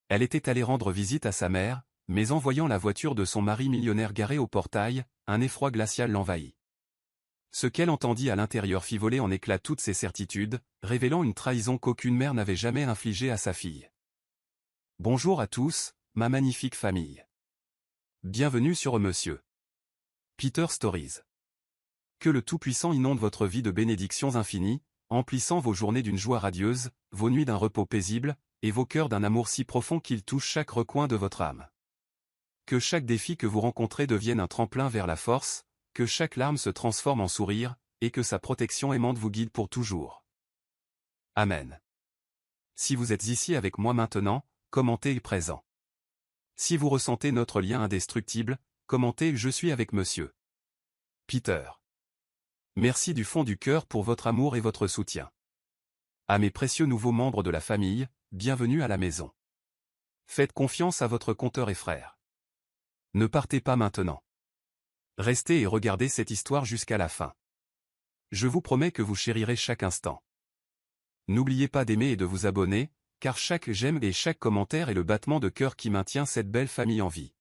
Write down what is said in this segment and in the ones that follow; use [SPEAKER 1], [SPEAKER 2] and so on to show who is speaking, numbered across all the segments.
[SPEAKER 1] Elle était allée rendre visite à sa mère, mais en voyant la voiture de son mari millionnaire garée au portail, un effroi glacial l'envahit. Ce qu'elle entendit à l'intérieur fit voler en éclats toutes ses certitudes, révélant une trahison qu'aucune mère n'avait jamais infligée à sa fille. Bonjour à tous, ma magnifique famille. Bienvenue sur Monsieur Peter Stories. Que le Tout-Puissant inonde votre vie de bénédictions infinies, emplissant vos journées d'une joie radieuse, vos nuits d'un repos paisible, et vos cœurs d'un amour si profond qu'il touche chaque recoin de votre âme. Que chaque défi que vous rencontrez devienne un tremplin vers la force, que chaque larme se transforme en sourire, et que sa protection aimante vous guide pour toujours. Amen. Si vous êtes ici avec moi maintenant, commentez « Présent ». Si vous ressentez notre lien indestructible, commentez « Je suis avec Monsieur Peter ». Merci du fond du cœur pour votre amour et votre soutien. À mes précieux nouveaux membres de la famille, bienvenue à la maison. Faites confiance à votre conteur et frère. Ne partez pas maintenant. Restez et regardez cette histoire jusqu'à la fin. Je vous promets que vous chérirez chaque instant. N'oubliez pas d'aimer et de vous abonner, car chaque j'aime et chaque commentaire est le battement de cœur qui maintient cette belle famille en vie.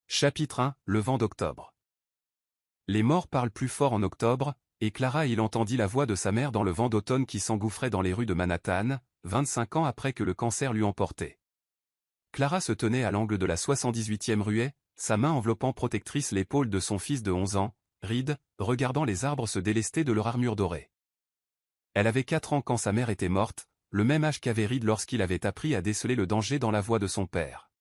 [SPEAKER 1] Chapitre 1, le vent d'octobre. Les morts parlent plus fort en octobre, et Clara il entendit la voix de sa mère dans le vent d'automne qui s'engouffrait dans les rues de Manhattan, 25 ans après que le cancer l'eût emporté. Clara se tenait à l'angle de la 78e ruée, sa main enveloppant protectrice l'épaule de son fils de 11 ans, Reed, regardant les arbres se délester de leur armure dorée. Elle avait 4 ans quand sa mère était morte, le même âge qu'avait Reed lorsqu'il avait appris à déceler le danger dans la voix de son père.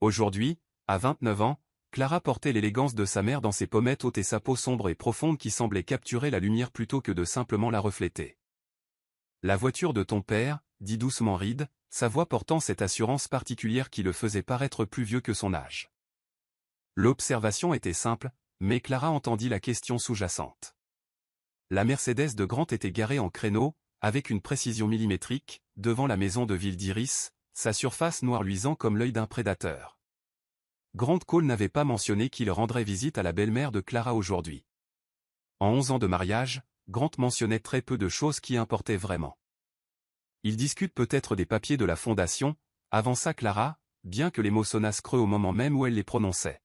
[SPEAKER 1] Aujourd'hui, à 29 ans, Clara portait l'élégance de sa mère dans ses pommettes hautes et sa peau sombre et profonde qui semblait capturer la lumière plutôt que de simplement la refléter. La voiture de ton père, dit doucement Reed, sa voix portant cette assurance particulière qui le faisait paraître plus vieux que son âge. L'observation était simple, mais Clara entendit la question sous-jacente. La Mercedes de Grant était garée en créneau, avec une précision millimétrique, devant la maison de ville d'Iris, sa surface noire luisant comme l'œil d'un prédateur. Grant Cole n'avait pas mentionné qu'il rendrait visite à la belle-mère de Clara aujourd'hui. En 11 ans de mariage, Grant mentionnait très peu de choses qui importaient vraiment. Ils discutent peut-être des papiers de la fondation, avança Clara, bien que les mots sonnassent creux au moment même où elle les prononçait.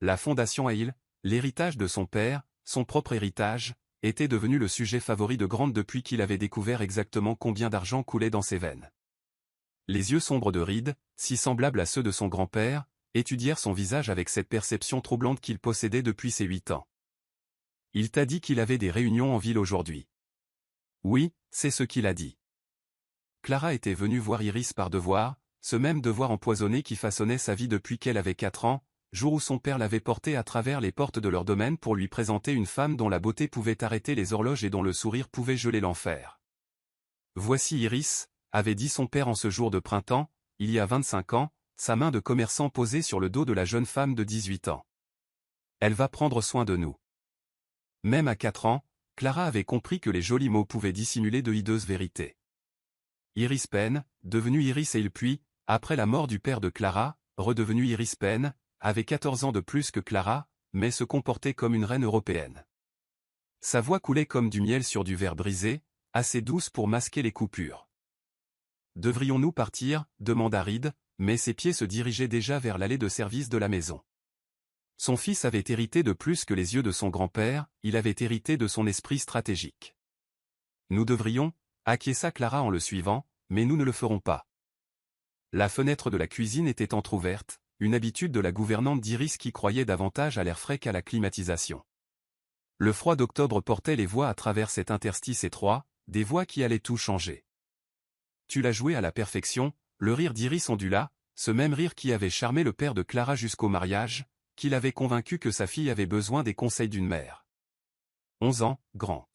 [SPEAKER 1] La fondation Hale, l'héritage de son père, son propre héritage, était devenu le sujet favori de Grant depuis qu'il avait découvert exactement combien d'argent coulait dans ses veines. Les yeux sombres de Reed, si semblables à ceux de son grand-père, étudièrent son visage avec cette perception troublante qu'il possédait depuis ses 8 ans. Il t'a dit qu'il avait des réunions en ville aujourd'hui. Oui, c'est ce qu'il a dit. Clara était venue voir Iris par devoir, ce même devoir empoisonné qui façonnait sa vie depuis qu'elle avait 4 ans, jour où son père l'avait portée à travers les portes de leur domaine pour lui présenter une femme dont la beauté pouvait arrêter les horloges et dont le sourire pouvait geler l'enfer. Voici Iris, avait dit son père en ce jour de printemps, il y a 25 ans, sa main de commerçant posée sur le dos de la jeune femme de 18 ans. Elle va prendre soin de nous. Même à 4 ans, Clara avait compris que les jolis mots pouvaient dissimuler de hideuses vérités. Iris Penn, devenue Iris Hale puis, après la mort du père de Clara, redevenue Iris Penn, avait 14 ans de plus que Clara, mais se comportait comme une reine européenne. Sa voix coulait comme du miel sur du verre brisé, assez douce pour masquer les coupures. Devrions-nous partir, demanda Reed, mais ses pieds se dirigeaient déjà vers l'allée de service de la maison. Son fils avait hérité de plus que les yeux de son grand-père, il avait hérité de son esprit stratégique. Nous devrions, acquiesça Clara en le suivant, mais nous ne le ferons pas. La fenêtre de la cuisine était entr'ouverte, une habitude de la gouvernante d'Iris qui croyait davantage à l'air frais qu'à la climatisation. Le froid d'octobre portait les voix à travers cet interstice étroit, des voix qui allaient tout changer. Tu l'as joué à la perfection, le rire d'Iris ondula, ce même rire qui avait charmé le père de Clara jusqu'au mariage, qui l'avait convaincu que sa fille avait besoin des conseils d'une mère. 11 ans, Grant.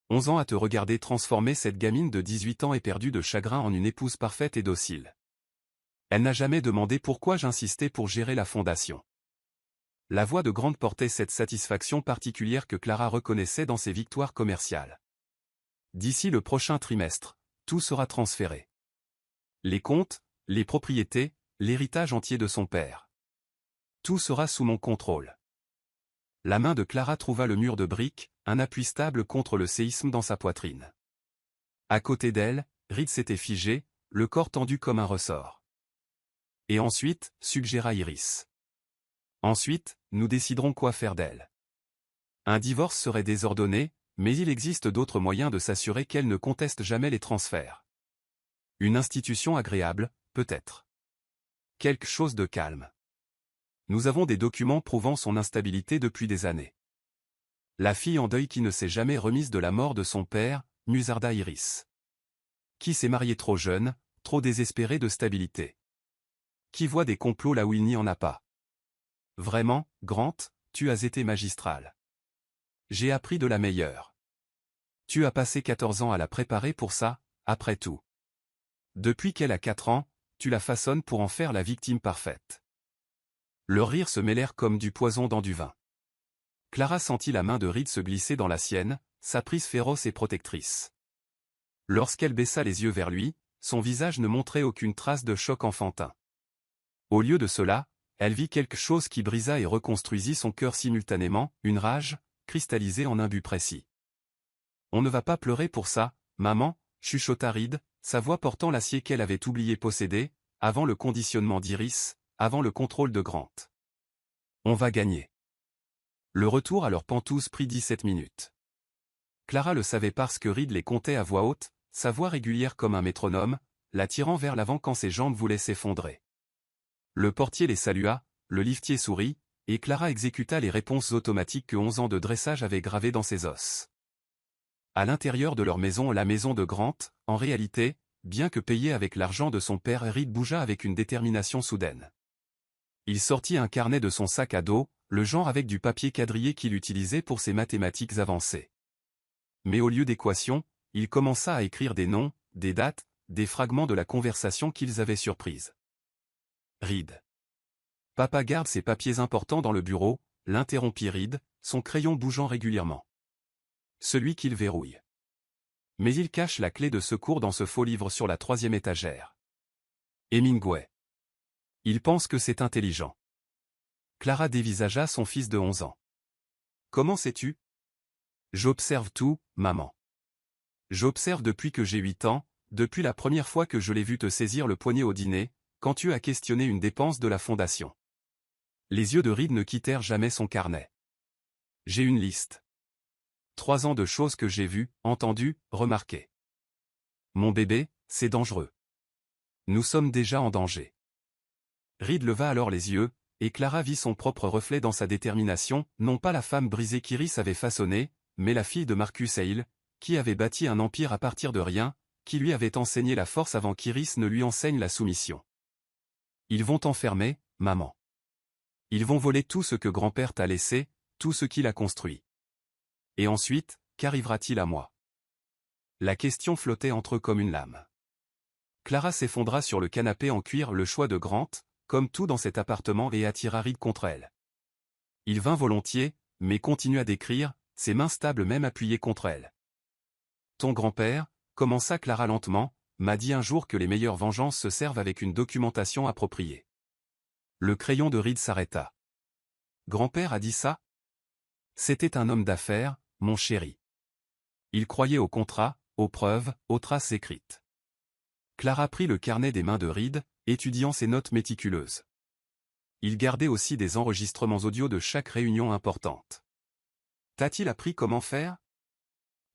[SPEAKER 1] 11 ans à te regarder transformer cette gamine de 18 ans éperdue de chagrin en une épouse parfaite et docile. Elle n'a jamais demandé pourquoi j'insistais pour gérer la fondation. La voix de Grant portait cette satisfaction particulière que Clara reconnaissait dans ses victoires commerciales. D'ici le prochain trimestre, tout sera transféré. Les comptes, les propriétés, l'héritage entier de son père. Tout sera sous mon contrôle. La main de Clara trouva le mur de briques, un appui stable contre le séisme dans sa poitrine. À côté d'elle, Reed s'était figé, le corps tendu comme un ressort. Et ensuite, suggéra Iris. Ensuite, nous déciderons quoi faire d'elle. Un divorce serait désordonné, mais il existe d'autres moyens de s'assurer qu'elle ne conteste jamais les transferts. Une institution agréable, peut-être. Quelque chose de calme. Nous avons des documents prouvant son instabilité depuis des années. La fille en deuil qui ne s'est jamais remise de la mort de son père, musarda Iris. Qui s'est mariée trop jeune, trop désespérée de stabilité. Qui voit des complots là où il n'y en a pas. Vraiment, Grant, tu as été magistral. J'ai appris de la meilleure. Tu as passé 14 ans à la préparer pour ça, après tout. Depuis qu'elle a 4 ans, tu la façonnes pour en faire la victime parfaite. Leurs rires se mêlèrent comme du poison dans du vin. Clara sentit la main de Reed se glisser dans la sienne, sa prise féroce et protectrice. Lorsqu'elle baissa les yeux vers lui, son visage ne montrait aucune trace de choc enfantin. Au lieu de cela, elle vit quelque chose qui brisa et reconstruisit son cœur simultanément, une rage, cristallisée en un but précis. « On ne va pas pleurer pour ça, maman » chuchota Reed, sa voix portant l'acier qu'elle avait oublié posséder, avant le conditionnement d'Iris, avant le contrôle de Grant. On va gagner. Le retour à leur pentouse prit 17 minutes. Clara le savait parce que Reed les comptait à voix haute, sa voix régulière comme un métronome, la tirant vers l'avant quand ses jambes voulaient s'effondrer. Le portier les salua, le liftier sourit, et Clara exécuta les réponses automatiques que 11 ans de dressage avaient gravées dans ses os. À l'intérieur de leur maison, la maison de Grant, en réalité, bien que payée avec l'argent de son père, Reed bougea avec une détermination soudaine. Il sortit un carnet de son sac à dos, le genre avec du papier quadrillé qu'il utilisait pour ses mathématiques avancées. Mais au lieu d'équations, il commença à écrire des noms, des dates, des fragments de la conversation qu'ils avaient surprise. Reed. Papa garde ses papiers importants dans le bureau, l'interrompit Reed, son crayon bougeant régulièrement. Celui qu'il verrouille. Mais il cache la clé de secours dans ce faux livre sur la 3e étagère. Hemingway. Il pense que c'est intelligent. Clara dévisagea son fils de 11 ans. Comment sais-tu? J'observe tout, maman. J'observe depuis que j'ai 8 ans, depuis la première fois que je l'ai vu te saisir le poignet au dîner, quand tu as questionné une dépense de la fondation. Les yeux de Reed ne quittèrent jamais son carnet. J'ai une liste. 3 ans de choses que j'ai vues, entendues, remarquées. Mon bébé, c'est dangereux. Nous sommes déjà en danger. Reed leva alors les yeux, et Clara vit son propre reflet dans sa détermination, non pas la femme brisée qu'Iris avait façonnée, mais la fille de Marcus Hale, qui avait bâti un empire à partir de rien, qui lui avait enseigné la force avant qu'Iris ne lui enseigne la soumission. Ils vont t'enfermer, maman. Ils vont voler tout ce que grand-père t'a laissé, tout ce qu'il a construit. Et ensuite, qu'arrivera-t-il à moi? La question flottait entre eux comme une lame. Clara s'effondra sur le canapé en cuir, le choix de Grant, comme tout dans cet appartement, et attira Reed contre elle. Il vint volontiers, mais continua d'écrire, ses mains stables même appuyées contre elle. Ton grand-père, commença Clara lentement, m'a dit un jour que les meilleures vengeances se servent avec une documentation appropriée. Le crayon de Reed s'arrêta. Grand-père a dit ça? C'était un homme d'affaires, mon chéri. Il croyait aux contrats, aux preuves, aux traces écrites. Clara prit le carnet des mains de Reed, étudiant ses notes méticuleuses. Il gardait aussi des enregistrements audio de chaque réunion importante. T'a-t-il appris comment faire?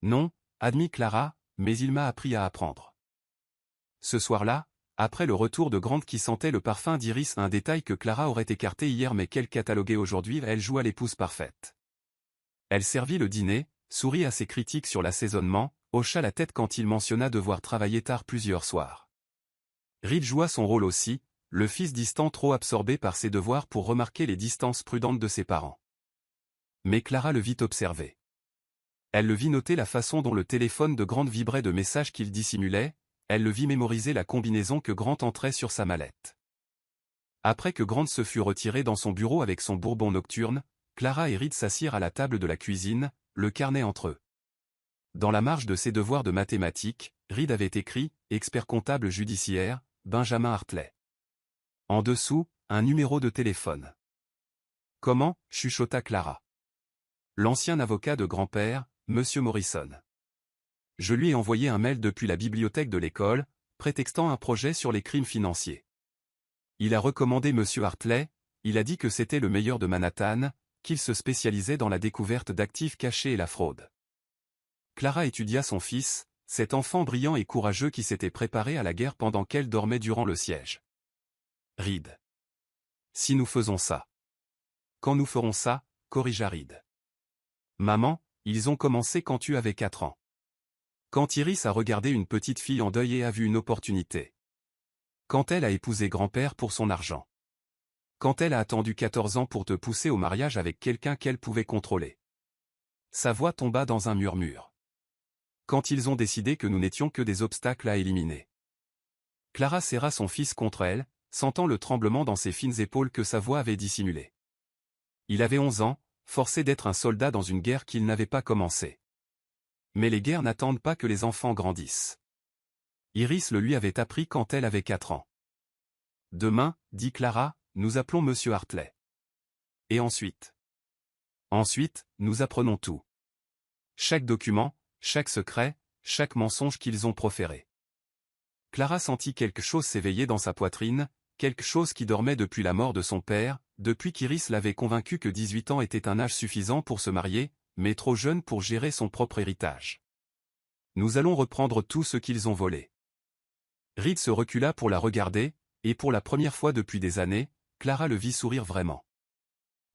[SPEAKER 1] Non, admit Clara, mais il m'a appris à apprendre. Ce soir-là, après le retour de Grant qui sentait le parfum d'Iris, un détail que Clara aurait écarté hier mais qu'elle cataloguait aujourd'hui, elle joua l'épouse parfaite. Elle servit le dîner, sourit à ses critiques sur l'assaisonnement, hocha la tête quand il mentionna devoir travailler tard plusieurs soirs. Reed joua son rôle aussi, le fils distant trop absorbé par ses devoirs pour remarquer les distances prudentes de ses parents. Mais Clara le vit observer. Elle le vit noter la façon dont le téléphone de Grant vibrait de messages qu'il dissimulait, elle le vit mémoriser la combinaison que Grant entrait sur sa mallette. Après que Grant se fut retiré dans son bureau avec son bourbon nocturne, Clara et Reed s'assirent à la table de la cuisine, le carnet entre eux. Dans la marge de ses devoirs de mathématiques, Reed avait écrit « Expert comptable judiciaire, Benjamin Hartley ». En dessous, un numéro de téléphone. « Comment » chuchota Clara. « L'ancien avocat de grand-père, Monsieur Morrison. Je lui ai envoyé un mail depuis la bibliothèque de l'école, prétextant un projet sur les crimes financiers. Il a recommandé M. Hartley, il a dit que c'était le meilleur de Manhattan, qu'il se spécialisait dans la découverte d'actifs cachés et la fraude. Clara étudia son fils, cet enfant brillant et courageux qui s'était préparé à la guerre pendant qu'elle dormait durant le siège. Reed. Si nous faisons ça. Quand nous ferons ça, corrigea Reed. Maman, ils ont commencé quand tu avais 4 ans. Quand Iris a regardé une petite fille en deuil et a vu une opportunité. Quand elle a épousé grand-père pour son argent. Quand elle a attendu 14 ans pour te pousser au mariage avec quelqu'un qu'elle pouvait contrôler. Sa voix tomba dans un murmure. Quand ils ont décidé que nous n'étions que des obstacles à éliminer. Clara serra son fils contre elle, sentant le tremblement dans ses fines épaules que sa voix avait dissimulé. Il avait 11 ans, forcé d'être un soldat dans une guerre qu'il n'avait pas commencée. Mais les guerres n'attendent pas que les enfants grandissent. Iris le lui avait appris quand elle avait 4 ans. Demain, dit Clara, nous appelons Monsieur Hartley. Et ensuite? Ensuite, nous apprenons tout. Chaque document, chaque secret, chaque mensonge qu'ils ont proféré. Clara sentit quelque chose s'éveiller dans sa poitrine, quelque chose qui dormait depuis la mort de son père, depuis qu'Iris l'avait convaincu que 18 ans était un âge suffisant pour se marier, mais trop jeune pour gérer son propre héritage. Nous allons reprendre tout ce qu'ils ont volé. Reed se recula pour la regarder, et pour la première fois depuis des années, Clara le vit sourire vraiment.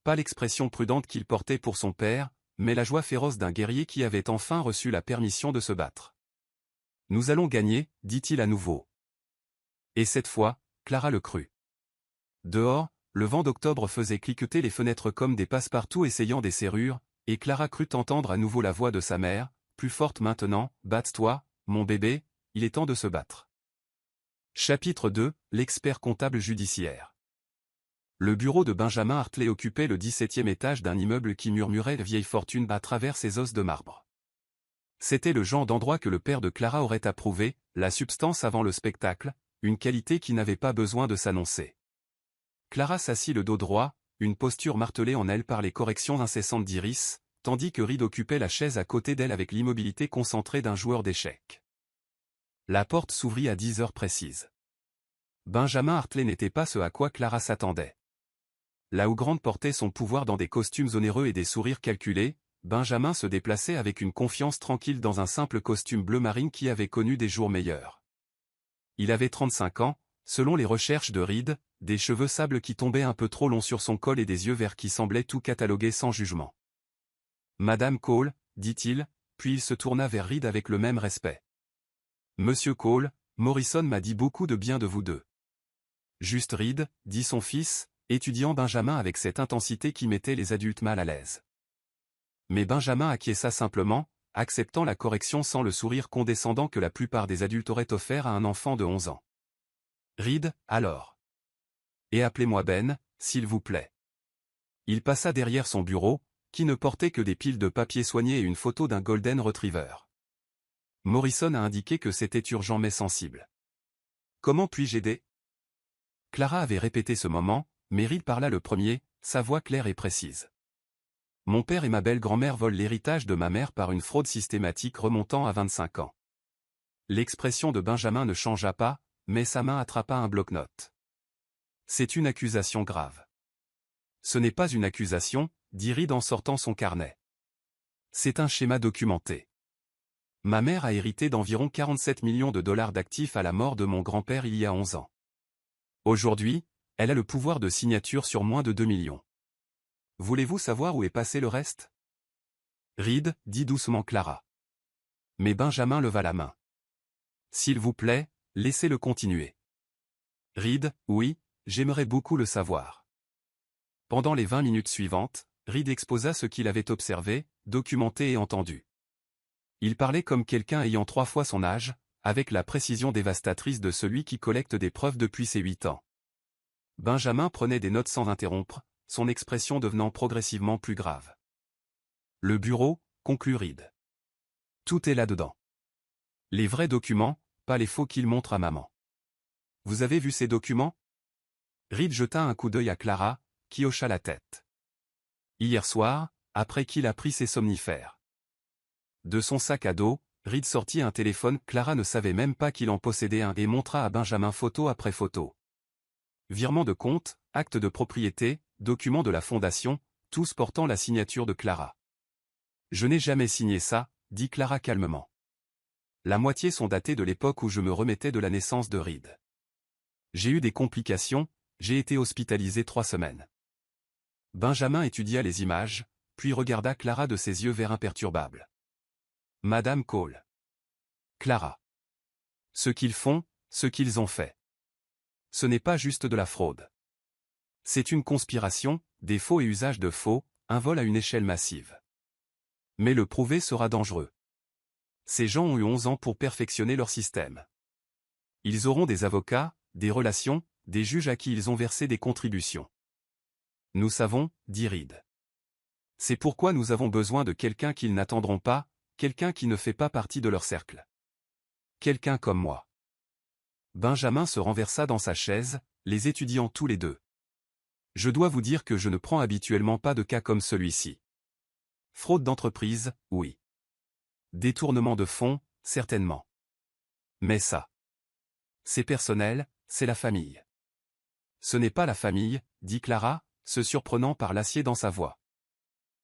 [SPEAKER 1] Pas l'expression prudente qu'il portait pour son père, mais la joie féroce d'un guerrier qui avait enfin reçu la permission de se battre. Nous allons gagner, dit-il à nouveau. Et cette fois, Clara le crut. Dehors, le vent d'octobre faisait cliqueter les fenêtres comme des passe-partout essayant des serrures, et Clara crut entendre à nouveau la voix de sa mère, plus forte maintenant, « Batte-toi, mon bébé, il est temps de se battre. » Chapitre 2, l'expert comptable judiciaire. Le bureau de Benjamin Hartley occupait le 17e étage d'un immeuble qui murmurait vieille fortune à travers ses os de marbre. C'était le genre d'endroit que le père de Clara aurait approuvé, la substance avant le spectacle, une qualité qui n'avait pas besoin de s'annoncer. Clara s'assit le dos droit, une posture martelée en elle par les corrections incessantes d'Iris, tandis que Reed occupait la chaise à côté d'elle avec l'immobilité concentrée d'un joueur d'échecs. La porte s'ouvrit à 10 heures précises. Benjamin Hartley n'était pas ce à quoi Clara s'attendait. La Hougrande portait son pouvoir dans des costumes onéreux et des sourires calculés, Benjamin se déplaçait avec une confiance tranquille dans un simple costume bleu marine qui avait connu des jours meilleurs. Il avait 35 ans, selon les recherches de Reed, des cheveux sable qui tombaient un peu trop longs sur son col et des yeux verts qui semblaient tout cataloguer sans jugement. « Madame Cole, dit-il, puis il se tourna vers Reed avec le même respect. « Monsieur Cole, Morrison m'a dit beaucoup de bien de vous deux. »« Juste Reed, dit son fils, étudiant Benjamin avec cette intensité qui mettait les adultes mal à l'aise. Mais Benjamin acquiesça simplement, acceptant la correction sans le sourire condescendant que la plupart des adultes auraient offert à un enfant de 11 ans. Reed, alors. Et appelez-moi Ben, s'il vous plaît. Il passa derrière son bureau, qui ne portait que des piles de papier soignés et une photo d'un Golden Retriever. Morrison a indiqué que c'était urgent mais sensible. Comment puis-je aider? Clara avait répété ce moment, mais Reed parla le premier, sa voix claire et précise. Mon père et ma belle-grand-mère volent l'héritage de ma mère par une fraude systématique remontant à 25 ans. L'expression de Benjamin ne changea pas, mais sa main attrapa un bloc-notes. C'est une accusation grave. Ce n'est pas une accusation, dit Reed en sortant son carnet. C'est un schéma documenté. Ma mère a hérité d'environ 47 millions de dollars d'actifs à la mort de mon grand-père il y a 11 ans. Aujourd'hui, elle a le pouvoir de signature sur moins de 2 millions. Voulez-vous savoir où est passé le reste? Reed, dit doucement Clara. Mais Benjamin leva la main. S'il vous plaît, laissez-le continuer. Reed, oui, j'aimerais beaucoup le savoir. Pendant les 20 minutes suivantes, Reed exposa ce qu'il avait observé, documenté et entendu. Il parlait comme quelqu'un ayant 3 fois son âge, avec la précision dévastatrice de celui qui collecte des preuves depuis ses 8 ans. Benjamin prenait des notes sans interrompre, son expression devenant progressivement plus grave. Le bureau, conclut Reed. Tout est là-dedans. Les vrais documents, pas les faux qu'il montre à maman. Vous avez vu ces documents? Reed jeta un coup d'œil à Clara, qui hocha la tête. Hier soir, après qu'il a pris ses somnifères. De son sac à dos, Reed sortit un téléphone, Clara ne savait même pas qu'il en possédait un et montra à Benjamin photo après photo. Virement de compte, acte de propriété, documents de la fondation, tous portant la signature de Clara. Je n'ai jamais signé ça, dit Clara calmement. La moitié sont datées de l'époque où je me remettais de la naissance de Reed. J'ai eu des complications, j'ai été hospitalisé 3 semaines. Benjamin étudia les images, puis regarda Clara de ses yeux verts imperturbables. Madame Cole. Clara. Ce qu'ils font, ce qu'ils ont fait. Ce n'est pas juste de la fraude. C'est une conspiration, des faux et usage de faux, un vol à une échelle massive. Mais le prouver sera dangereux. Ces gens ont eu 11 ans pour perfectionner leur système. Ils auront des avocats, des relations, des juges à qui ils ont versé des contributions. Nous savons, dit Reed. C'est pourquoi nous avons besoin de quelqu'un qu'ils n'attendront pas, quelqu'un qui ne fait pas partie de leur cercle. Quelqu'un comme moi. Benjamin se renversa dans sa chaise, les étudiant tous les deux. Je dois vous dire que je ne prends habituellement pas de cas comme celui-ci. Fraude d'entreprise, oui. Détournement de fonds, certainement. Mais ça. C'est personnel, c'est la famille. Ce n'est pas la famille, dit Clara, se surprenant par l'acier dans sa voix.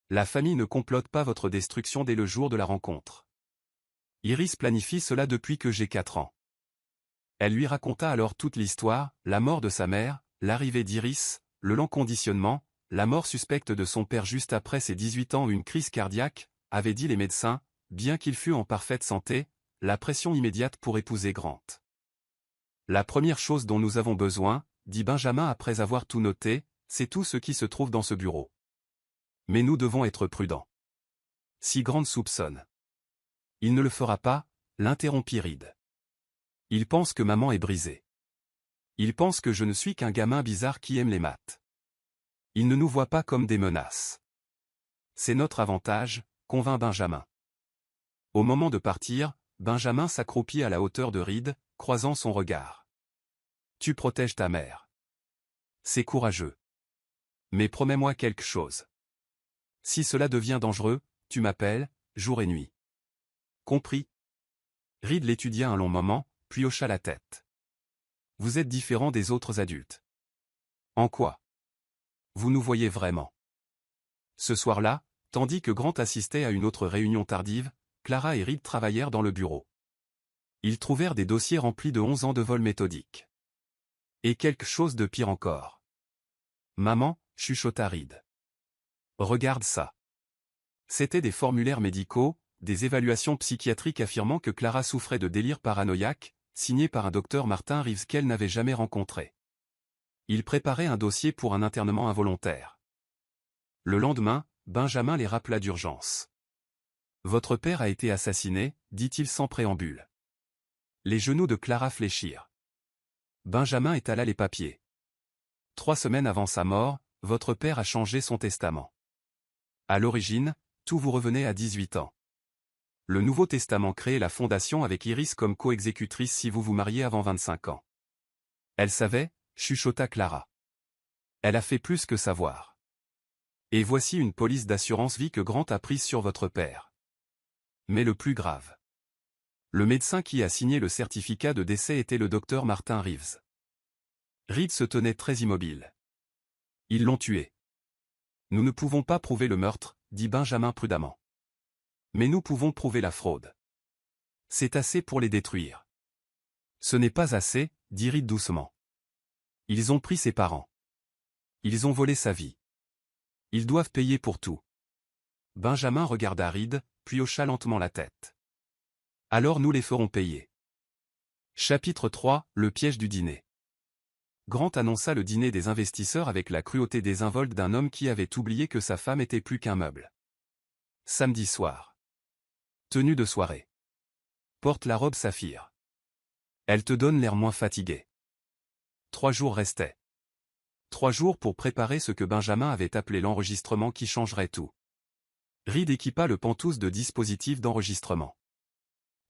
[SPEAKER 1] La famille ne complote pas votre destruction dès le jour de la rencontre. Iris planifie cela depuis que j'ai 4 ans. Elle lui raconta alors toute l'histoire, la mort de sa mère, l'arrivée d'Iris, le lent conditionnement, la mort suspecte de son père juste après ses 18 ans, une crise cardiaque, avaient dit les médecins, bien qu'il fût en parfaite santé, la pression immédiate pour épouser Grant. La première chose dont nous avons besoin, dit Benjamin après avoir tout noté, c'est tout ce qui se trouve dans ce bureau. Mais nous devons être prudents. Si Grant soupçonne. Il ne le fera pas, l'interrompit Reed. Il pense que maman est brisée. Il pense que je ne suis qu'un gamin bizarre qui aime les maths. Il ne nous voit pas comme des menaces. C'est notre avantage, convint Benjamin. Au moment de partir, Benjamin s'accroupit à la hauteur de Reed, croisant son regard. Tu protèges ta mère. C'est courageux. Mais promets-moi quelque chose. Si cela devient dangereux, tu m'appelles, jour et nuit. Compris. Reed l'étudia un long moment, puis hocha la tête. Vous êtes différent des autres adultes. En quoi? Vous nous voyez vraiment. Ce soir-là, tandis que Grant assistait à une autre réunion tardive, Clara et Reed travaillèrent dans le bureau. Ils trouvèrent des dossiers remplis de 11 ans de vol méthodique. Et quelque chose de pire encore. Maman, chuchota Reed. Regarde ça. C'étaient des formulaires médicaux, des évaluations psychiatriques affirmant que Clara souffrait de délire paranoïaque, signés par un docteur Martin Reeves qu'elle n'avait jamais rencontré. Il préparait un dossier pour un internement involontaire. Le lendemain, Benjamin les rappela d'urgence. Votre père a été assassiné, dit-il sans préambule. Les genoux de Clara fléchirent. Benjamin étala les papiers. 3 semaines avant sa mort, votre père a changé son testament. À l'origine, tout vous revenait à 18 ans. Le Nouveau Testament créait la fondation avec Iris comme co-exécutrice si vous vous mariez avant 25 ans. Elle savait, chuchota Clara. Elle a fait plus que savoir. Et voici une police d'assurance vie que Grant a prise sur votre père. Mais le plus grave. Le médecin qui a signé le certificat de décès était le docteur Martin Reeves. Reed se tenait très immobile. Ils l'ont tué. Nous ne pouvons pas prouver le meurtre, dit Benjamin prudemment. Mais nous pouvons prouver la fraude. C'est assez pour les détruire. Ce n'est pas assez, dit Reed doucement. Ils ont pris ses parents. Ils ont volé sa vie. Ils doivent payer pour tout. Benjamin regarda Reed, puis hocha lentement la tête. Alors nous les ferons payer. Chapitre 3, le piège du dîner. Grant annonça le dîner des investisseurs avec la cruauté désinvolte d'un homme qui avait oublié que sa femme était plus qu'un meuble. Samedi soir. Tenue de soirée. Porte la robe saphir. Elle te donne l'air moins fatigué. 3 jours restaient. 3 jours pour préparer ce que Benjamin avait appelé l'enregistrement qui changerait tout. Reed équipa le pantouse de dispositifs d'enregistrement.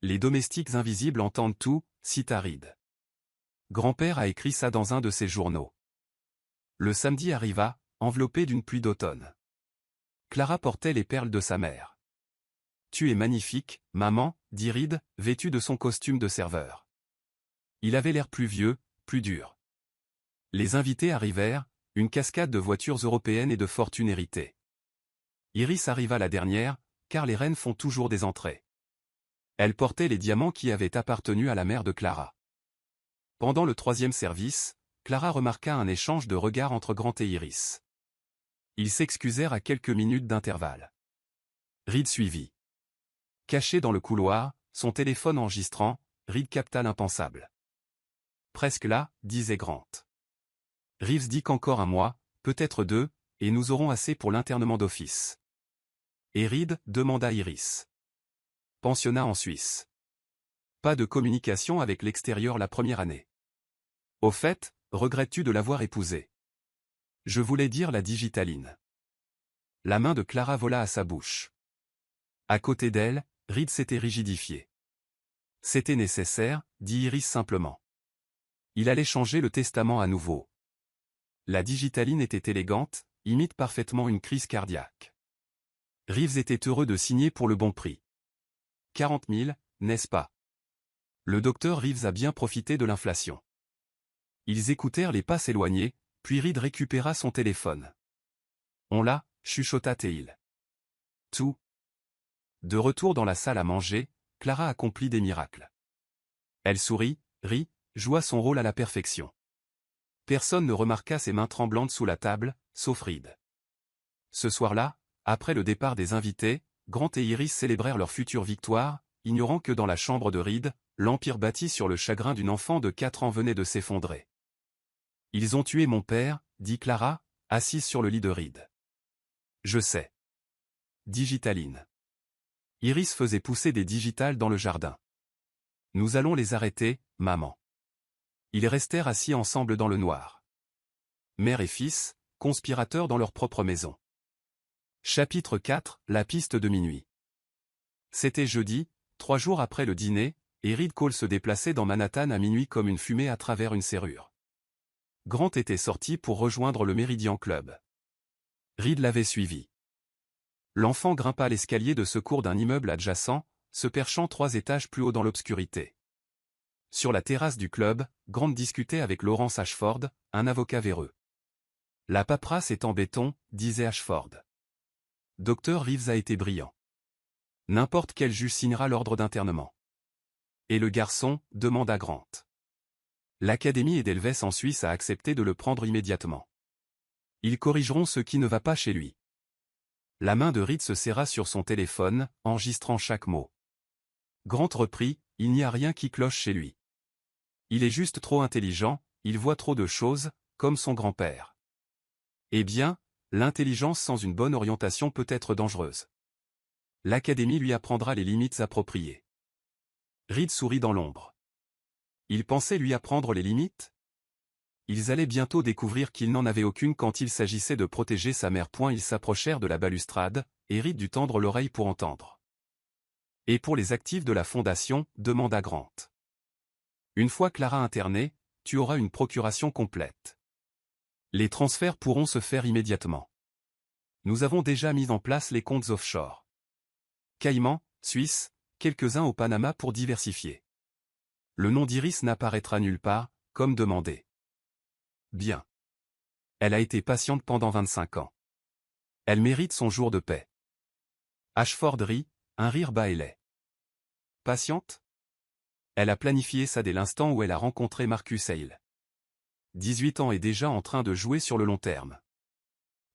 [SPEAKER 1] Les domestiques invisibles entendent tout, cita Reed. Grand-père a écrit ça dans un de ses journaux. Le samedi arriva, enveloppé d'une pluie d'automne. Clara portait les perles de sa mère. Tu es magnifique, maman, dit Reed, vêtu de son costume de serveur. Il avait l'air plus vieux, plus dur. Les invités arrivèrent, une cascade de voitures européennes et de fortunes héritées. Iris arriva la dernière, car les reines font toujours des entrées. Elle portait les diamants qui avaient appartenu à la mère de Clara. Pendant le 3e service, Clara remarqua un échange de regards entre Grant et Iris. Ils s'excusèrent à quelques minutes d'intervalle. Reed suivit. Caché dans le couloir, son téléphone enregistrant, Reed capta l'impensable. Presque là, disait Grant. Reeves dit qu'encore un mois, peut-être 2, et nous aurons assez pour l'internement d'office. Et Reed demanda Iris. Pensionnat en Suisse. Pas de communication avec l'extérieur la première année. Au fait, regrettes-tu de l'avoir épousée? Je voulais dire la digitaline. La main de Clara vola à sa bouche. À côté d'elle, Reed s'était rigidifié. C'était nécessaire, dit Iris simplement. Il allait changer le testament à nouveau. La digitaline était élégante, imite parfaitement une crise cardiaque. Reeves était heureux de signer pour le bon prix. 40 000, n'est-ce pas? Le docteur Reeves a bien profité de l'inflation. Ils écoutèrent les pas s'éloigner, puis Reed récupéra son téléphone. On l'a, chuchota Teil. Tout. De retour dans la salle à manger, Clara accomplit des miracles. Elle sourit, rit, joua son rôle à la perfection. Personne ne remarqua ses mains tremblantes sous la table, sauf Reed. Ce soir-là, après le départ des invités, Grant et Iris célébrèrent leur future victoire, ignorant que dans la chambre de Reed, l'empire bâti sur le chagrin d'une enfant de 4 ans venait de s'effondrer. « Ils ont tué mon père, dit Clara, assise sur le lit de Reed. Je sais. Digitaline. Iris faisait pousser des digitales dans le jardin. Nous allons les arrêter, maman. Ils restèrent assis ensemble dans le noir. Mère et fils, conspirateurs dans leur propre maison. Chapitre 4, la piste de minuit. C'était jeudi, 3 jours après le dîner, et Reed Cole se déplaçait dans Manhattan à minuit comme une fumée à travers une serrure. Grant était sorti pour rejoindre le Meridian Club. Reed l'avait suivi. L'enfant grimpa l'escalier de secours d'un immeuble adjacent, se perchant 3 étages plus haut dans l'obscurité. Sur la terrasse du club, Grant discutait avec Lawrence Ashford, un avocat véreux. La paperasse est en béton, disait Ashford. Dr. Reeves a été brillant. N'importe quel juge signera l'ordre d'internement. Et le garçon, demanda Grant. L'Académie Edelweiss en Suisse a accepté de le prendre immédiatement. Ils corrigeront ce qui ne va pas chez lui. La main de Reed se serra sur son téléphone, enregistrant chaque mot. Grant reprit, il n'y a rien qui cloche chez lui. Il est juste trop intelligent, il voit trop de choses, comme son grand-père. Eh bien, l'intelligence sans une bonne orientation peut être dangereuse. L'Académie lui apprendra les limites appropriées. Reed sourit dans l'ombre. Il pensait lui apprendre les limites? Ils allaient bientôt découvrir qu'il n'en avait aucune quand il s'agissait de protéger sa mère. Ils s'approchèrent de la balustrade, et Reed dut tendre l'oreille pour entendre. Et pour les actifs de la fondation, demanda Grant. Une fois Clara internée, tu auras une procuration complète. Les transferts pourront se faire immédiatement. Nous avons déjà mis en place les comptes offshore. Caïmans, Suisse, quelques-uns au Panama pour diversifier. Le nom d'Iris n'apparaîtra nulle part, comme demandé. Bien. Elle a été patiente pendant 25 ans. Elle mérite son jour de paix. Ashford rit, un rire bas et laid. Patiente? Elle a planifié ça dès l'instant où elle a rencontré Marcus Hale. 18 ans et déjà en train de jouer sur le long terme.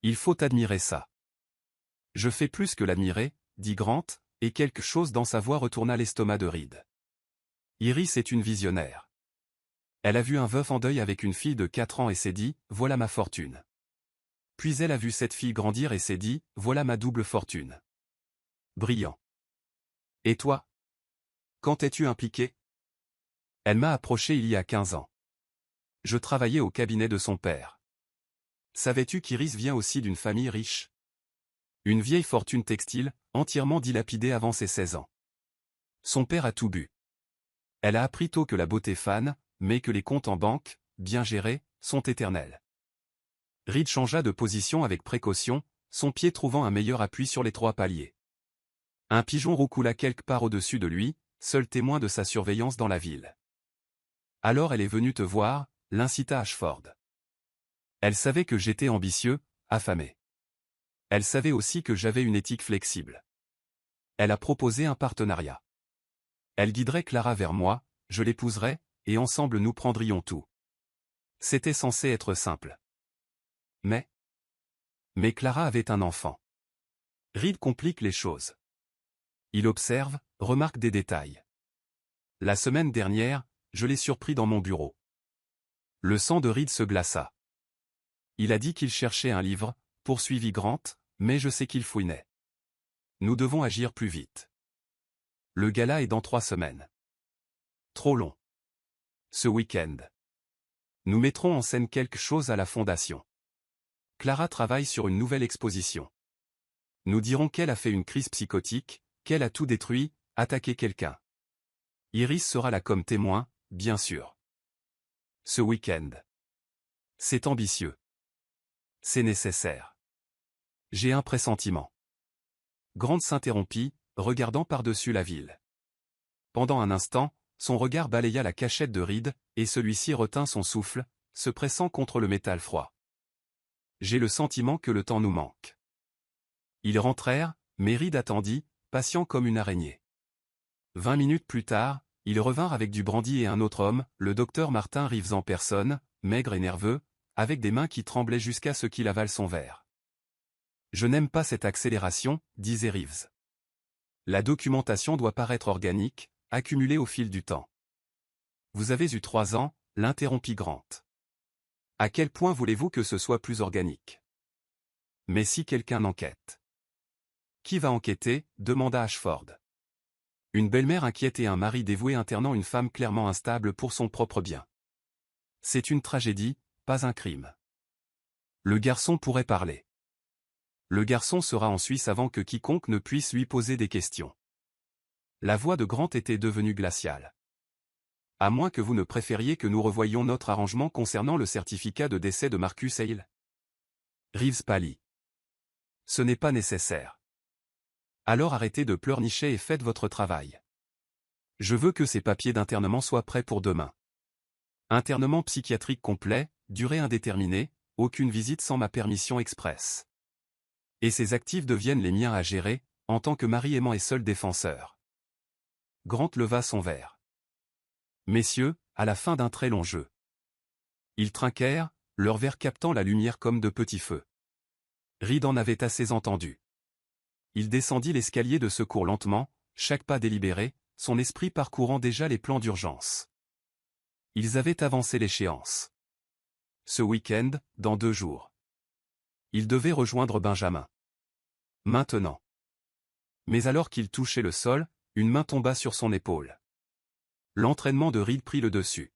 [SPEAKER 1] Il faut admirer ça. Je fais plus que l'admirer, dit Grant, et quelque chose dans sa voix retourna l'estomac de Reed. Iris est une visionnaire. Elle a vu un veuf en deuil avec une fille de 4 ans et s'est dit, voilà ma fortune. Puis elle a vu cette fille grandir et s'est dit, voilà ma double fortune. Brillant. Et toi? Quand es-tu impliqué? Elle m'a approché il y a 15 ans. Je travaillais au cabinet de son père. Savais-tu qu'Iris vient aussi d'une famille riche? Une vieille fortune textile, entièrement dilapidée avant ses 16 ans. Son père a tout bu. Elle a appris tôt que la beauté fane, mais que les comptes en banque, bien gérés, sont éternels. Reed changea de position avec précaution, son pied trouvant un meilleur appui sur les 3 paliers. Un pigeon roucoula quelque part au-dessus de lui, seul témoin de sa surveillance dans la ville. Alors elle est venue te voir, l'incita Ashford. Elle savait que j'étais ambitieux, affamé. Elle savait aussi que j'avais une éthique flexible. Elle a proposé un partenariat. Elle guiderait Clara vers moi, je l'épouserais, et ensemble nous prendrions tout. C'était censé être simple. Mais Clara avait un enfant. Reed complique les choses. Il observe, remarque des détails. La semaine dernière, je l'ai surpris dans mon bureau. Le sang de Reed se glaça. Il a dit qu'il cherchait un livre, poursuivit Grant, mais je sais qu'il fouinait. Nous devons agir plus vite. Le gala est dans 3 semaines. Trop long. Ce week-end. Nous mettrons en scène quelque chose à la fondation. Clara travaille sur une nouvelle exposition. Nous dirons qu'elle a fait une crise psychotique, qu'elle a tout détruit, attaqué quelqu'un. Iris sera là comme témoin, bien sûr. Ce week-end. C'est ambitieux. C'est nécessaire. J'ai un pressentiment. Grant s'interrompit, regardant par-dessus la ville. Pendant un instant, son regard balaya la cachette de Reed, et celui-ci retint son souffle, se pressant contre le métal froid. J'ai le sentiment que le temps nous manque. Ils rentrèrent, mais Reed attendit, patient comme une araignée. 20 minutes plus tard, ils revinrent avec du brandy et un autre homme, le docteur Martin Reeves en personne, maigre et nerveux, avec des mains qui tremblaient jusqu'à ce qu'il avale son verre. « Je n'aime pas cette accélération, disait Reeves. La documentation doit paraître organique, accumulée au fil du temps. Vous avez eu 3 ans, l'interrompit Grant. À quel point voulez-vous que ce soit plus organique? Mais si quelqu'un enquête. Qui va enquêter? Demanda Ashford. Une belle-mère inquiète et un mari dévoué internant une femme clairement instable pour son propre bien. C'est une tragédie, pas un crime. Le garçon pourrait parler. Le garçon sera en Suisse avant que quiconque ne puisse lui poser des questions. La voix de Grant était devenue glaciale. À moins que vous ne préfériez que nous revoyions notre arrangement concernant le certificat de décès de Marcus Hale. Reeves pâlit. Ce n'est pas nécessaire. Alors arrêtez de pleurnicher et faites votre travail. Je veux que ces papiers d'internement soient prêts pour demain. Internement psychiatrique complet, durée indéterminée, aucune visite sans ma permission expresse. Et ces actifs deviennent les miens à gérer, en tant que mari aimant et seul défenseur. Grant leva son verre. Messieurs, à la fin d'un très long jeu. Ils trinquèrent, leurs verres captant la lumière comme de petits feux. Reed en avait assez entendu. Il descendit l'escalier de secours lentement, chaque pas délibéré, son esprit parcourant déjà les plans d'urgence. Ils avaient avancé l'échéance. Ce week-end, dans 2 jours. Il devait rejoindre Benjamin. Maintenant. Mais alors qu'il touchait le sol, une main tomba sur son épaule. L'entraînement de Reed prit le dessus.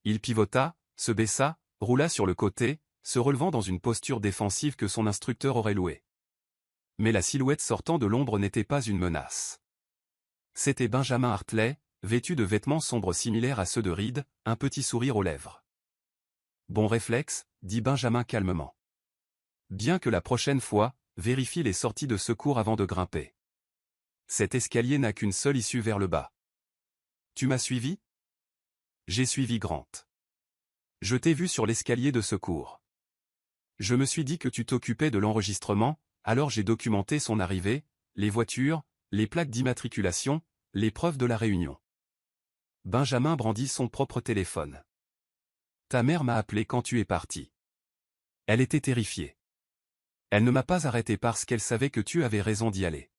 [SPEAKER 1] Il pivota, se baissa, roula sur le côté, se relevant dans une posture défensive que son instructeur aurait louée. Mais la silhouette sortant de l'ombre n'était pas une menace. C'était Benjamin Hartley, vêtu de vêtements sombres similaires à ceux de Reed, un petit sourire aux lèvres. Bon réflexe, dit Benjamin calmement. Bien que la prochaine fois, vérifie les sorties de secours avant de grimper. Cet escalier n'a qu'une seule issue vers le bas. Tu m'as suivi? J'ai suivi Grant. Je t'ai vu sur l'escalier de secours. Je me suis dit que tu t'occupais de l'enregistrement, alors j'ai documenté son arrivée, les voitures, les plaques d'immatriculation, les preuves de la réunion. Benjamin brandit son propre téléphone. Ta mère m'a appelé quand tu es parti. Elle était terrifiée. Elle ne m'a pas arrêté parce qu'elle savait que tu avais raison d'y aller.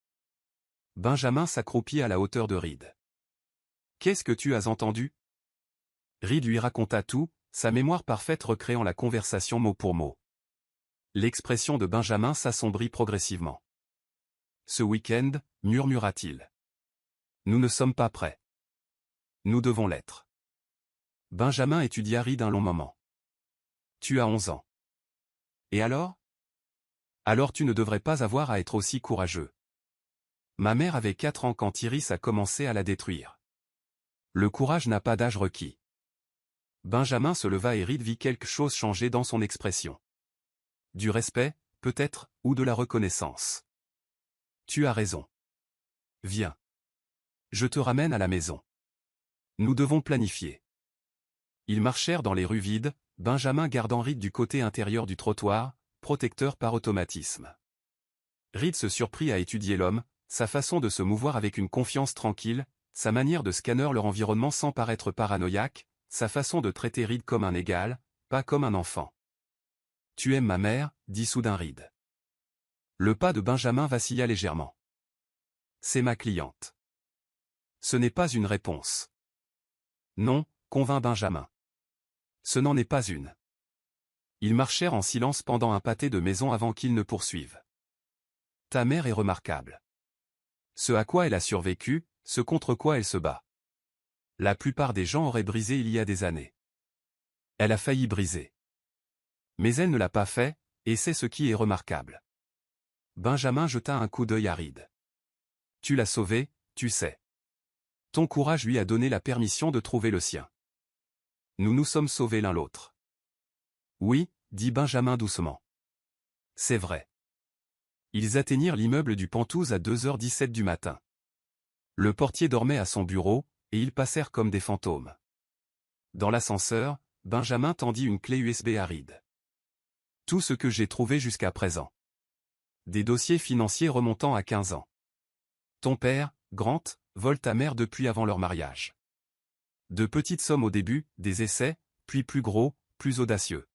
[SPEAKER 1] Benjamin s'accroupit à la hauteur de Reed. Qu'est-ce que tu as entendu? Reed lui raconta tout, sa mémoire parfaite recréant la conversation mot pour mot. L'expression de Benjamin s'assombrit progressivement. Ce week-end, murmura-t-il. Nous ne sommes pas prêts. Nous devons l'être. Benjamin étudia Reed un long moment. Tu as 11 ans. Et alors? Alors tu ne devrais pas avoir à être aussi courageux. Ma mère avait 4 ans quand Iris a commencé à la détruire. Le courage n'a pas d'âge requis. Benjamin se leva et Reed vit quelque chose changer dans son expression. Du respect, peut-être, ou de la reconnaissance. Tu as raison. Viens. Je te ramène à la maison. Nous devons planifier. Ils marchèrent dans les rues vides, Benjamin gardant Reed du côté intérieur du trottoir, protecteur par automatisme. Reed se surprit à étudier l'homme, sa façon de se mouvoir avec une confiance tranquille, sa manière de scanner leur environnement sans paraître paranoïaque, sa façon de traiter Reed comme un égal, pas comme un enfant. « Tu aimes ma mère » dit soudain Reed. Le pas de Benjamin vacilla légèrement. « C'est ma cliente. » Ce n'est pas une réponse. Non, convint Benjamin. Ce n'en est pas une. Ils marchèrent en silence pendant un pâté de maison avant qu'ils ne poursuivent. Ta mère est remarquable. Ce à quoi elle a survécu, ce contre quoi elle se bat. La plupart des gens auraient brisé il y a des années. Elle a failli briser. Mais elle ne l'a pas fait, et c'est ce qui est remarquable. Benjamin jeta un coup d'œil à Reed. Tu l'as sauvée, tu sais. Ton courage lui a donné la permission de trouver le sien. Nous nous sommes sauvés l'un l'autre. Oui, dit Benjamin doucement. C'est vrai. Ils atteignirent l'immeuble du Penthouse à 2h17 du matin. Le portier dormait à son bureau, et ils passèrent comme des fantômes. Dans l'ascenseur, Benjamin tendit une clé USB à Reed. Tout ce que j'ai trouvé jusqu'à présent. Des dossiers financiers remontant à 15 ans. Ton père, Grant, vole ta mère depuis avant leur mariage. De petites sommes au début, des essais, puis plus gros, plus audacieux.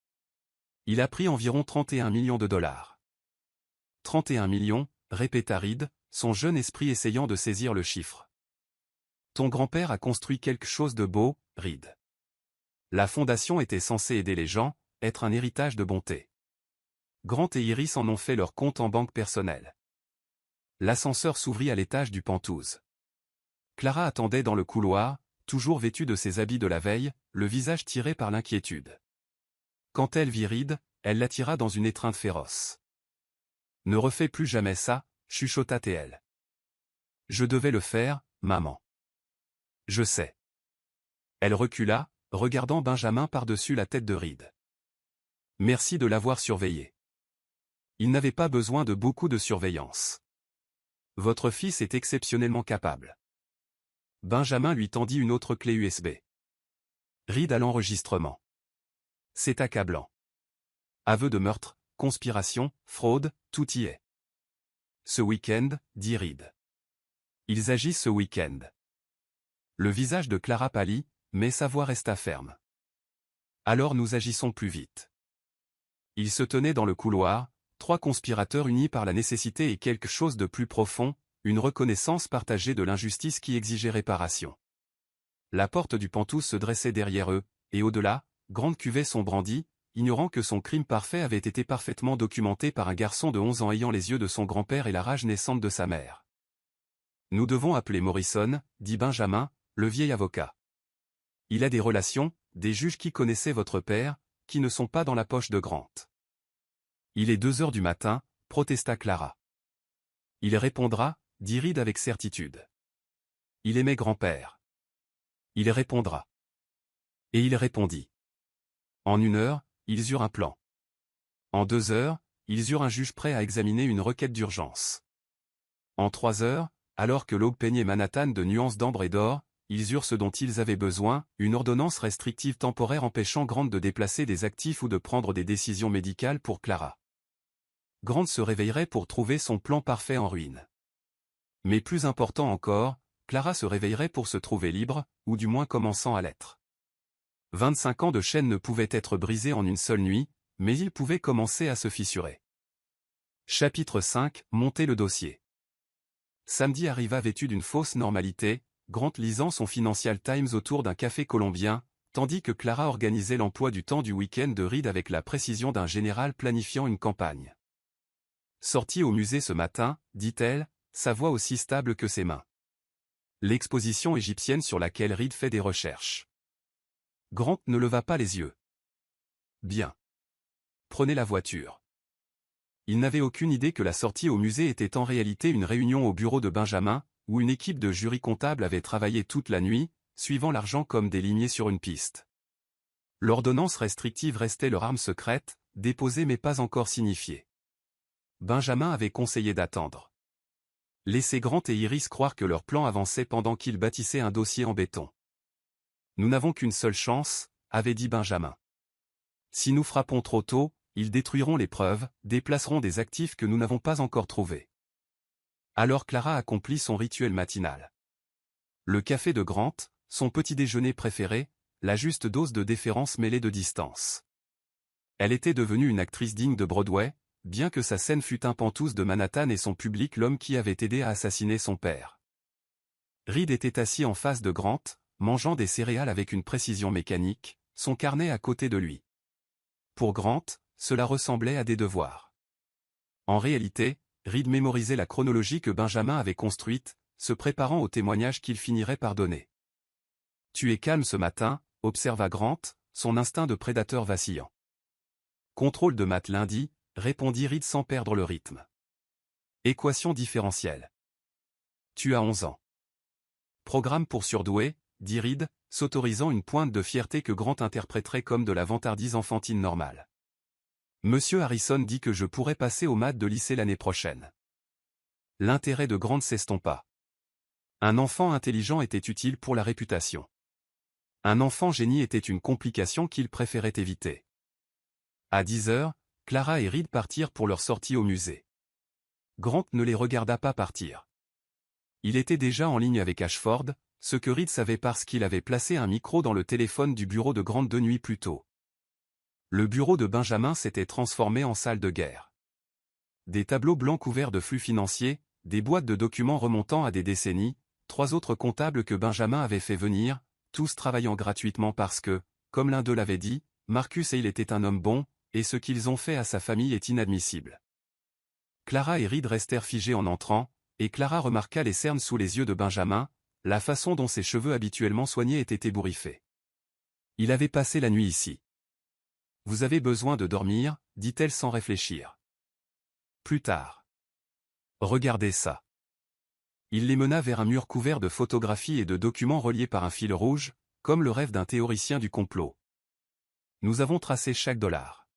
[SPEAKER 1] Il a pris environ 31 millions de dollars. 31 millions, répéta Reed, son jeune esprit essayant de saisir le chiffre. Ton grand-père a construit quelque chose de beau, Reed. La fondation était censée aider les gens, être un héritage de bonté. Grant et Iris en ont fait leur compte en banque personnelle. L'ascenseur s'ouvrit à l'étage du Penthouse. Clara attendait dans le couloir, toujours vêtue de ses habits de la veille, le visage tiré par l'inquiétude. Quand elle vit Reed, elle l'attira dans une étreinte féroce. « Ne refais plus jamais ça » chuchota-t-elle. « Je devais le faire, maman. »« Je sais. » Elle recula, regardant Benjamin par-dessus la tête de Reed. « Merci de l'avoir surveillé. Il n'avait pas besoin de beaucoup de surveillance. Votre fils est exceptionnellement capable. » Benjamin lui tendit une autre clé USB. Reed à l'enregistrement. C'est accablant. Aveu de meurtre, conspiration, fraude, tout y est. Ce week-end, dit Reed. Ils agissent ce week-end. Le visage de Clara pâlit, mais sa voix resta ferme. Alors nous agissons plus vite. Ils se tenaient dans le couloir, trois conspirateurs unis par la nécessité et quelque chose de plus profond, une reconnaissance partagée de l'injustice qui exigeait réparation. La porte du Penthouse se dressait derrière eux, et au-delà, grandes cuvées sont brandies, ignorant que son crime parfait avait été parfaitement documenté par un garçon de 11 ans ayant les yeux de son grand-père et la rage naissante de sa mère. Nous devons appeler Morrison, dit Benjamin, le vieil avocat. Il a des relations, des juges qui connaissaient votre père, qui ne sont pas dans la poche de Grant. Il est 2h du matin, protesta Clara. Il répondra, dit Reed avec certitude. Il aimait grand-père. Il répondra. Et il répondit. En 1 heure, ils eurent un plan. En 2 heures, ils eurent un juge prêt à examiner une requête d'urgence. En 3 heures, alors que l'aube peignait Manhattan de nuances d'ambre et d'or, ils eurent ce dont ils avaient besoin, une ordonnance restrictive temporaire empêchant Grant de déplacer des actifs ou de prendre des décisions médicales pour Clara. Grant se réveillerait pour trouver son plan parfait en ruine. Mais plus important encore, Clara se réveillerait pour se trouver libre, ou du moins commençant à l'être. 25 ans de chaîne ne pouvaient être brisés en une seule nuit, mais ils pouvaient commencer à se fissurer. Chapitre 5, monter le dossier. Samedi arriva vêtu d'une fausse normalité, Grant lisant son Financial Times autour d'un café colombien, tandis que Clara organisait l'emploi du temps du week-end de Reed avec la précision d'un général planifiant une campagne. Sortie au musée ce matin, dit-elle, sa voix aussi stable que ses mains. L'exposition égyptienne sur laquelle Reed fait des recherches. Grant ne leva pas les yeux. Bien. Prenez la voiture. Il n'avait aucune idée que la sortie au musée était en réalité une réunion au bureau de Benjamin, où une équipe de jury comptable avait travaillé toute la nuit, suivant l'argent comme des limiers sur une piste. L'ordonnance restrictive restait leur arme secrète, déposée mais pas encore signifiée. Benjamin avait conseillé d'attendre. laissaient Grant et Iris croire que leur plan avançait pendant qu'ils bâtissaient un dossier en béton. Nous n'avons qu'une seule chance, avait dit Benjamin. Si nous frappons trop tôt, ils détruiront les preuves, déplaceront des actifs que nous n'avons pas encore trouvés. Alors Clara accomplit son rituel matinal. Le café de Grant, son petit déjeuner préféré, la juste dose de déférence mêlée de distance. Elle était devenue une actrice digne de Broadway, bien que sa scène fût un pantouse de Manhattan et son public l'homme qui avait aidé à assassiner son père. Reed était assis en face de Grant, mangeant des céréales avec une précision mécanique, son carnet à côté de lui. Pour Grant, cela ressemblait à des devoirs. En réalité, Reed mémorisait la chronologie que Benjamin avait construite, se préparant au témoignage qu'il finirait par donner. « Tu es calme ce matin », observa Grant, son instinct de prédateur vacillant. « Contrôle de maths lundi », répondit Reed sans perdre le rythme. « Équation différentielle. »« Tu as 11 ans. »« Programme pour surdoués », dit Reed, s'autorisant une pointe de fierté que Grant interpréterait comme de la vantardise enfantine normale. « Monsieur Harrison dit que je pourrais passer aux maths de lycée l'année prochaine. » L'intérêt de Grant s'estompa. Un enfant intelligent était utile pour la réputation. Un enfant génie était une complication qu'il préférait éviter. À 10 heures, Clara et Reed partirent pour leur sortie au musée. Grant ne les regarda pas partir. Il était déjà en ligne avec Ashford, ce que Reed savait parce qu'il avait placé un micro dans le téléphone du bureau de Grant 2 nuits plus tôt. Le bureau de Benjamin s'était transformé en salle de guerre. Des tableaux blancs couverts de flux financiers, des boîtes de documents remontant à des décennies, 3 autres comptables que Benjamin avait fait venir, tous travaillant gratuitement parce que, comme l'un d'eux l'avait dit, Marcus et il étaient un homme bon, et ce qu'ils ont fait à sa famille est inadmissible. Clara et Reed restèrent figés en entrant, et Clara remarqua les cernes sous les yeux de Benjamin, la façon dont ses cheveux habituellement soignés étaient ébouriffés. Il avait passé la nuit ici. Vous avez besoin de dormir, dit-elle sans réfléchir. Plus tard. Regardez ça. Il les mena vers un mur couvert de photographies et de documents reliés par un fil rouge, comme le rêve d'un théoricien du complot. Nous avons tracé chaque dollar.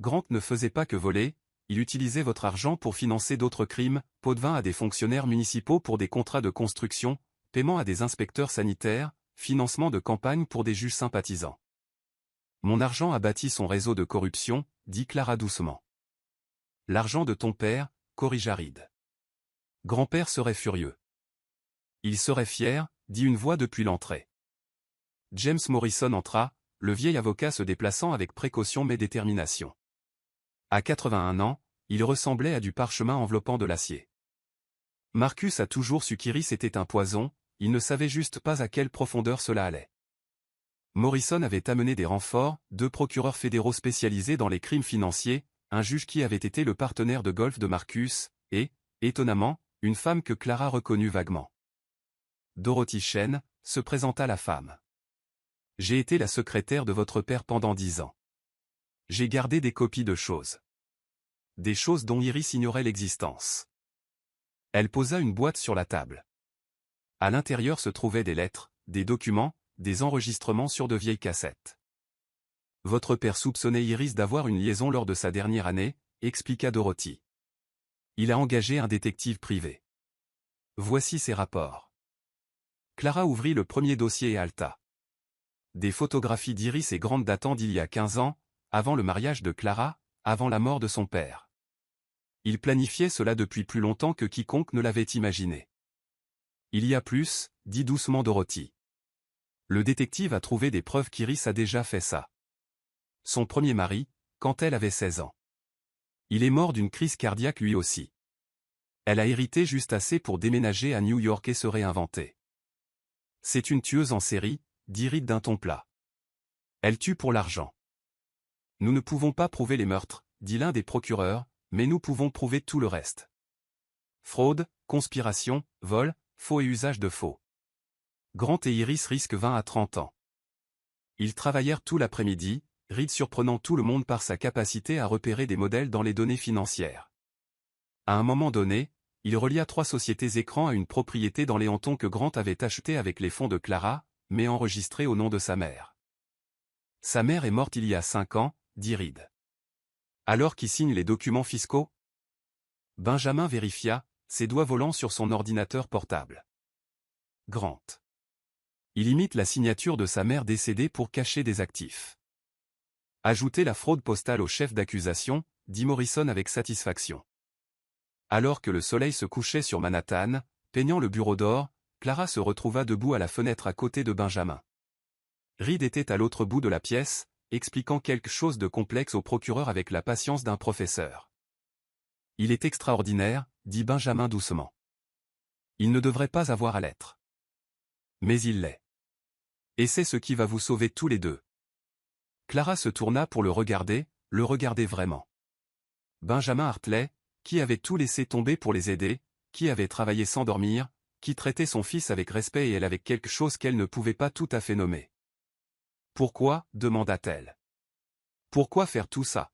[SPEAKER 1] Grant ne faisait pas que voler, il utilisait votre argent pour financer d'autres crimes, pot de vin à des fonctionnaires municipaux pour des contrats de construction, paiement à des inspecteurs sanitaires, financement de campagne pour des juges sympathisants. Mon argent a bâti son réseau de corruption, dit Clara doucement. L'argent de ton père, corrigea Reed. Grand-père serait furieux. Il serait fier, dit une voix depuis l'entrée. James Morrison entra, le vieil avocat se déplaçant avec précaution mais détermination. À 81 ans, il ressemblait à du parchemin enveloppant de l'acier. Marcus a toujours su qu'Iris était un poison, il ne savait juste pas à quelle profondeur cela allait. Morrison avait amené des renforts, 2 procureurs fédéraux spécialisés dans les crimes financiers, un juge qui avait été le partenaire de golf de Marcus, et, étonnamment, une femme que Clara reconnut vaguement. Dorothy Chen, se présenta la femme. J'ai été la secrétaire de votre père pendant 10 ans. J'ai gardé des copies de choses. Des choses dont Iris ignorait l'existence. Elle posa une boîte sur la table. À l'intérieur se trouvaient des lettres, des documents, des enregistrements sur de vieilles cassettes. Votre père soupçonnait Iris d'avoir une liaison lors de sa dernière année, expliqua Dorothy. Il a engagé un détective privé. Voici ses rapports. Clara ouvrit le premier dossier et halta. Des photographies d'Iris et Grant datant d'il y a 15 ans, avant le mariage de Clara, avant la mort de son père. Il planifiait cela depuis plus longtemps que quiconque ne l'avait imaginé. Il y a plus, dit doucement Dorothy. Le détective a trouvé des preuves qu'Iris a déjà fait ça. Son premier mari, quand elle avait 16 ans. Il est mort d'une crise cardiaque lui aussi. Elle a hérité juste assez pour déménager à New York et se réinventer. C'est une tueuse en série, dit Reed d'un ton plat. Elle tue pour l'argent. Nous ne pouvons pas prouver les meurtres, dit l'un des procureurs, mais nous pouvons prouver tout le reste. Fraude, conspiration, vol, faux et usage de faux. Grant et Iris risquent 20 à 30 ans. Ils travaillèrent tout l'après-midi, Reed surprenant tout le monde par sa capacité à repérer des modèles dans les données financières. À un moment donné, il relia 3 sociétés écrans à une propriété dans Léonton que Grant avait achetée avec les fonds de Clara, mais enregistrée au nom de sa mère. Sa mère est morte il y a 5 ans, dit Reed. Alors qui signe les documents fiscaux? Benjamin vérifia, ses doigts volant sur son ordinateur portable. Grant. Il imite la signature de sa mère décédée pour cacher des actifs. Ajoutez la fraude postale au chef d'accusation, dit Morrison avec satisfaction. Alors que le soleil se couchait sur Manhattan, peignant le bureau d'or, Clara se retrouva debout à la fenêtre à côté de Benjamin. Reed était à l'autre bout de la pièce, expliquant quelque chose de complexe au procureur avec la patience d'un professeur. « Il est extraordinaire, dit Benjamin doucement. Il ne devrait pas avoir à l'être. Mais il l'est. Et c'est ce qui va vous sauver tous les deux. » Clara se tourna pour le regarder vraiment. Benjamin Hartley, qui avait tout laissé tomber pour les aider, qui avait travaillé sans dormir, qui traitait son fils avec respect et elle avec quelque chose qu'elle ne pouvait pas tout à fait nommer. « Pourquoi » demanda-t-elle. « Pourquoi faire tout ça?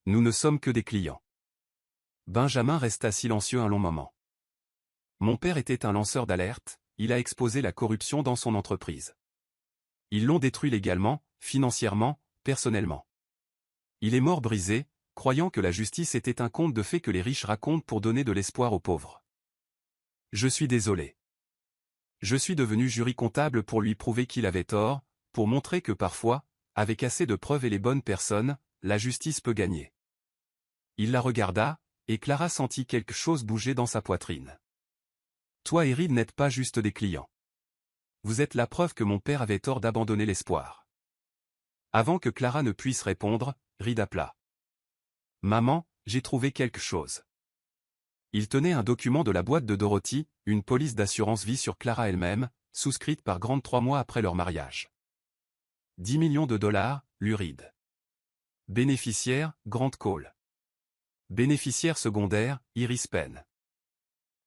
[SPEAKER 1] Nous ne sommes que des clients. » Benjamin resta silencieux un long moment. « Mon père était un lanceur d'alerte, il a exposé la corruption dans son entreprise. Ils l'ont détruit légalement, financièrement, personnellement. Il est mort brisé, croyant que la justice était un conte de fées que les riches racontent pour donner de l'espoir aux pauvres. Je suis désolé. Je suis devenu jury comptable pour lui prouver qu'il avait tort, pour montrer que parfois, avec assez de preuves et les bonnes personnes, la justice peut gagner. » Il la regarda, et Clara sentit quelque chose bouger dans sa poitrine. « Toi et Reed n'êtes pas juste des clients. Vous êtes la preuve que mon père avait tort d'abandonner l'espoir. » Avant que Clara ne puisse répondre, Reed appela. « Maman, j'ai trouvé quelque chose. » Il tenait un document de la boîte de Dorothy, une police d'assurance vie sur Clara elle-même, souscrite par Grant 3 mois après leur mariage. 10 millions de dollars, lut Reed. Bénéficiaire, Grant Cole. Bénéficiaire secondaire, Iris Penn.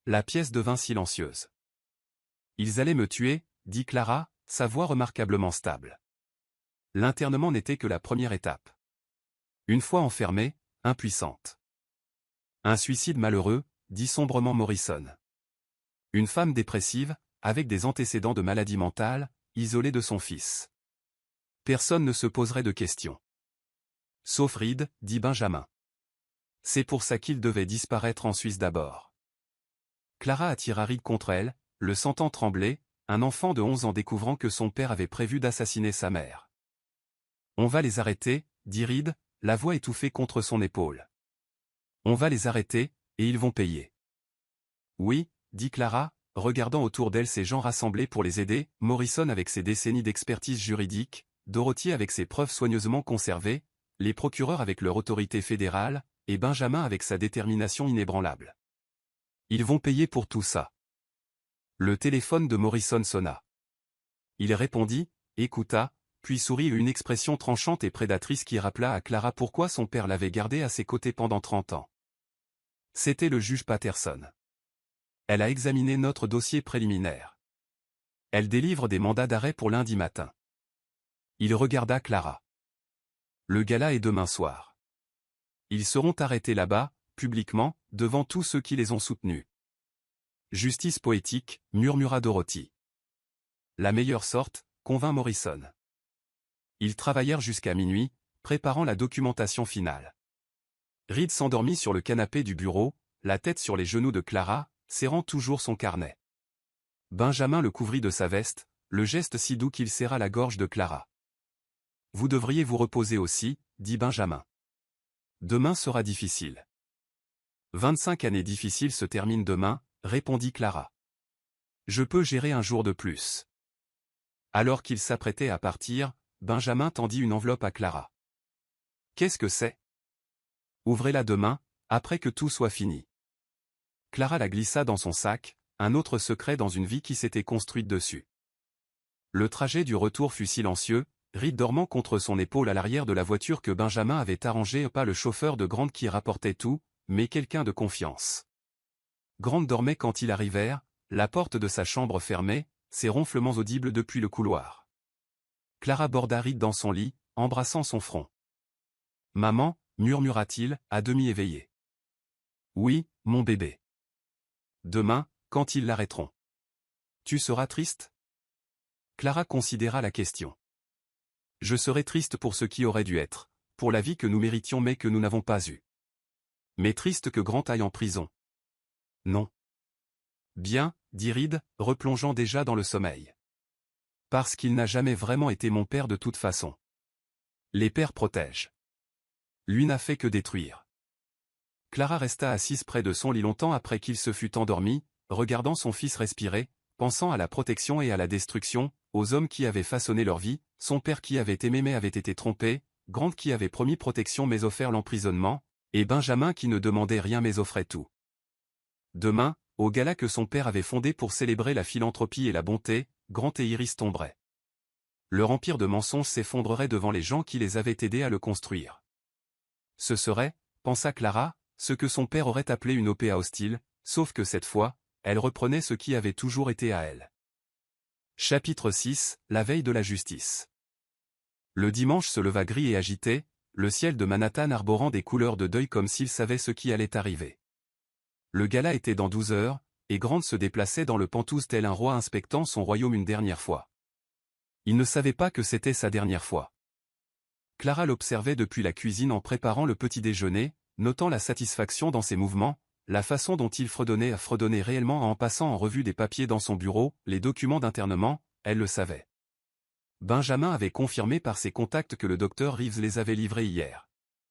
[SPEAKER 1] La pièce devint silencieuse. Ils allaient me tuer, dit Clara, sa voix remarquablement stable. L'internement n'était que la première étape. Une fois enfermée, impuissante. Un suicide malheureux, dit sombrement Morrison. Une femme dépressive, avec des antécédents de maladie mentale, isolée de son fils. Personne ne se poserait de questions. Sauf Reed, dit Benjamin. C'est pour ça qu'il devait disparaître en Suisse d'abord. Clara attira Reed contre elle, le sentant trembler, un enfant de 11 ans découvrant que son père avait prévu d'assassiner sa mère. On va les arrêter, dit Reed, la voix étouffée contre son épaule. On va les arrêter, et ils vont payer. Oui, dit Clara, regardant autour d'elle ces gens rassemblés pour les aider, Morrison avec ses décennies d'expertise juridique, Dorothy avec ses preuves soigneusement conservées, les procureurs avec leur autorité fédérale, et Benjamin avec sa détermination inébranlable. Ils vont payer pour tout ça. Le téléphone de Morrison sonna. Il répondit, écouta, puis sourit une expression tranchante et prédatrice qui rappela à Clara pourquoi son père l'avait gardé à ses côtés pendant 30 ans. C'était le juge Patterson. Elle a examiné notre dossier préliminaire. Elle délivre des mandats d'arrêt pour lundi matin. Il regarda Clara. Le gala est demain soir. Ils seront arrêtés là-bas, publiquement, devant tous ceux qui les ont soutenus. Justice poétique, murmura Dorothy. La meilleure sorte, convint Morrison. Ils travaillèrent jusqu'à minuit, préparant la documentation finale. Reed s'endormit sur le canapé du bureau, la tête sur les genoux de Clara, serrant toujours son carnet. Benjamin le couvrit de sa veste, le geste si doux qu'il serra la gorge de Clara. « Vous devriez vous reposer aussi, dit Benjamin. Demain sera difficile. 25 années difficiles se terminent demain, répondit Clara. Je peux gérer un jour de plus. Alors qu'il s'apprêtait à partir, Benjamin tendit une enveloppe à Clara. Qu'est-ce que c'est? Ouvrez-la demain, après que tout soit fini. Clara la glissa dans son sac, un autre secret dans une vie qui s'était construite dessus. Le trajet du retour fut silencieux, Reed dormant contre son épaule à l'arrière de la voiture que Benjamin avait arrangée, pas le chauffeur de Grant qui rapportait tout, mais quelqu'un de confiance. Grant dormait quand ils arrivèrent, la porte de sa chambre fermée, ses ronflements audibles depuis le couloir. Clara borda Reed dans son lit, embrassant son front. « Maman » murmura-t-il, à demi éveillé. « Oui, mon bébé. Demain, quand ils l'arrêteront. Tu seras triste ?» Clara considéra la question. « Je serai triste pour ce qui aurait dû être, pour la vie que nous méritions mais que nous n'avons pas eue. Mais triste que Grant aille en prison. Non. Bien, dit Reed, replongeant déjà dans le sommeil. Parce qu'il n'a jamais vraiment été mon père de toute façon. Les pères protègent. Lui n'a fait que détruire. Clara resta assise près de son lit longtemps après qu'il se fût endormi, regardant son fils respirer, pensant à la protection et à la destruction, aux hommes qui avaient façonné leur vie, son père qui avait aimé mais avait été trompé, Grant qui avait promis protection mais offert l'emprisonnement, et Benjamin qui ne demandait rien mais offrait tout. Demain, au gala que son père avait fondé pour célébrer la philanthropie et la bonté, Grant et Iris tomberaient. Leur empire de mensonges s'effondrerait devant les gens qui les avaient aidés à le construire. Ce serait, pensa Clara, ce que son père aurait appelé une OPA hostile, sauf que cette fois, elle reprenait ce qui avait toujours été à elle. Chapitre 6, la veille de la justice. Le dimanche se leva gris et agité, le ciel de Manhattan arborant des couleurs de deuil comme s'il savait ce qui allait arriver. Le gala était dans 12 heures, et Grant se déplaçait dans le Penthouse tel un roi inspectant son royaume une dernière fois. Il ne savait pas que c'était sa dernière fois. Clara l'observait depuis la cuisine en préparant le petit déjeuner, notant la satisfaction dans ses mouvements, la façon dont il fredonnait réellement en passant en revue des papiers dans son bureau, les documents d'internement, elle le savait. Benjamin avait confirmé par ses contacts que le docteur Reeves les avait livrés hier.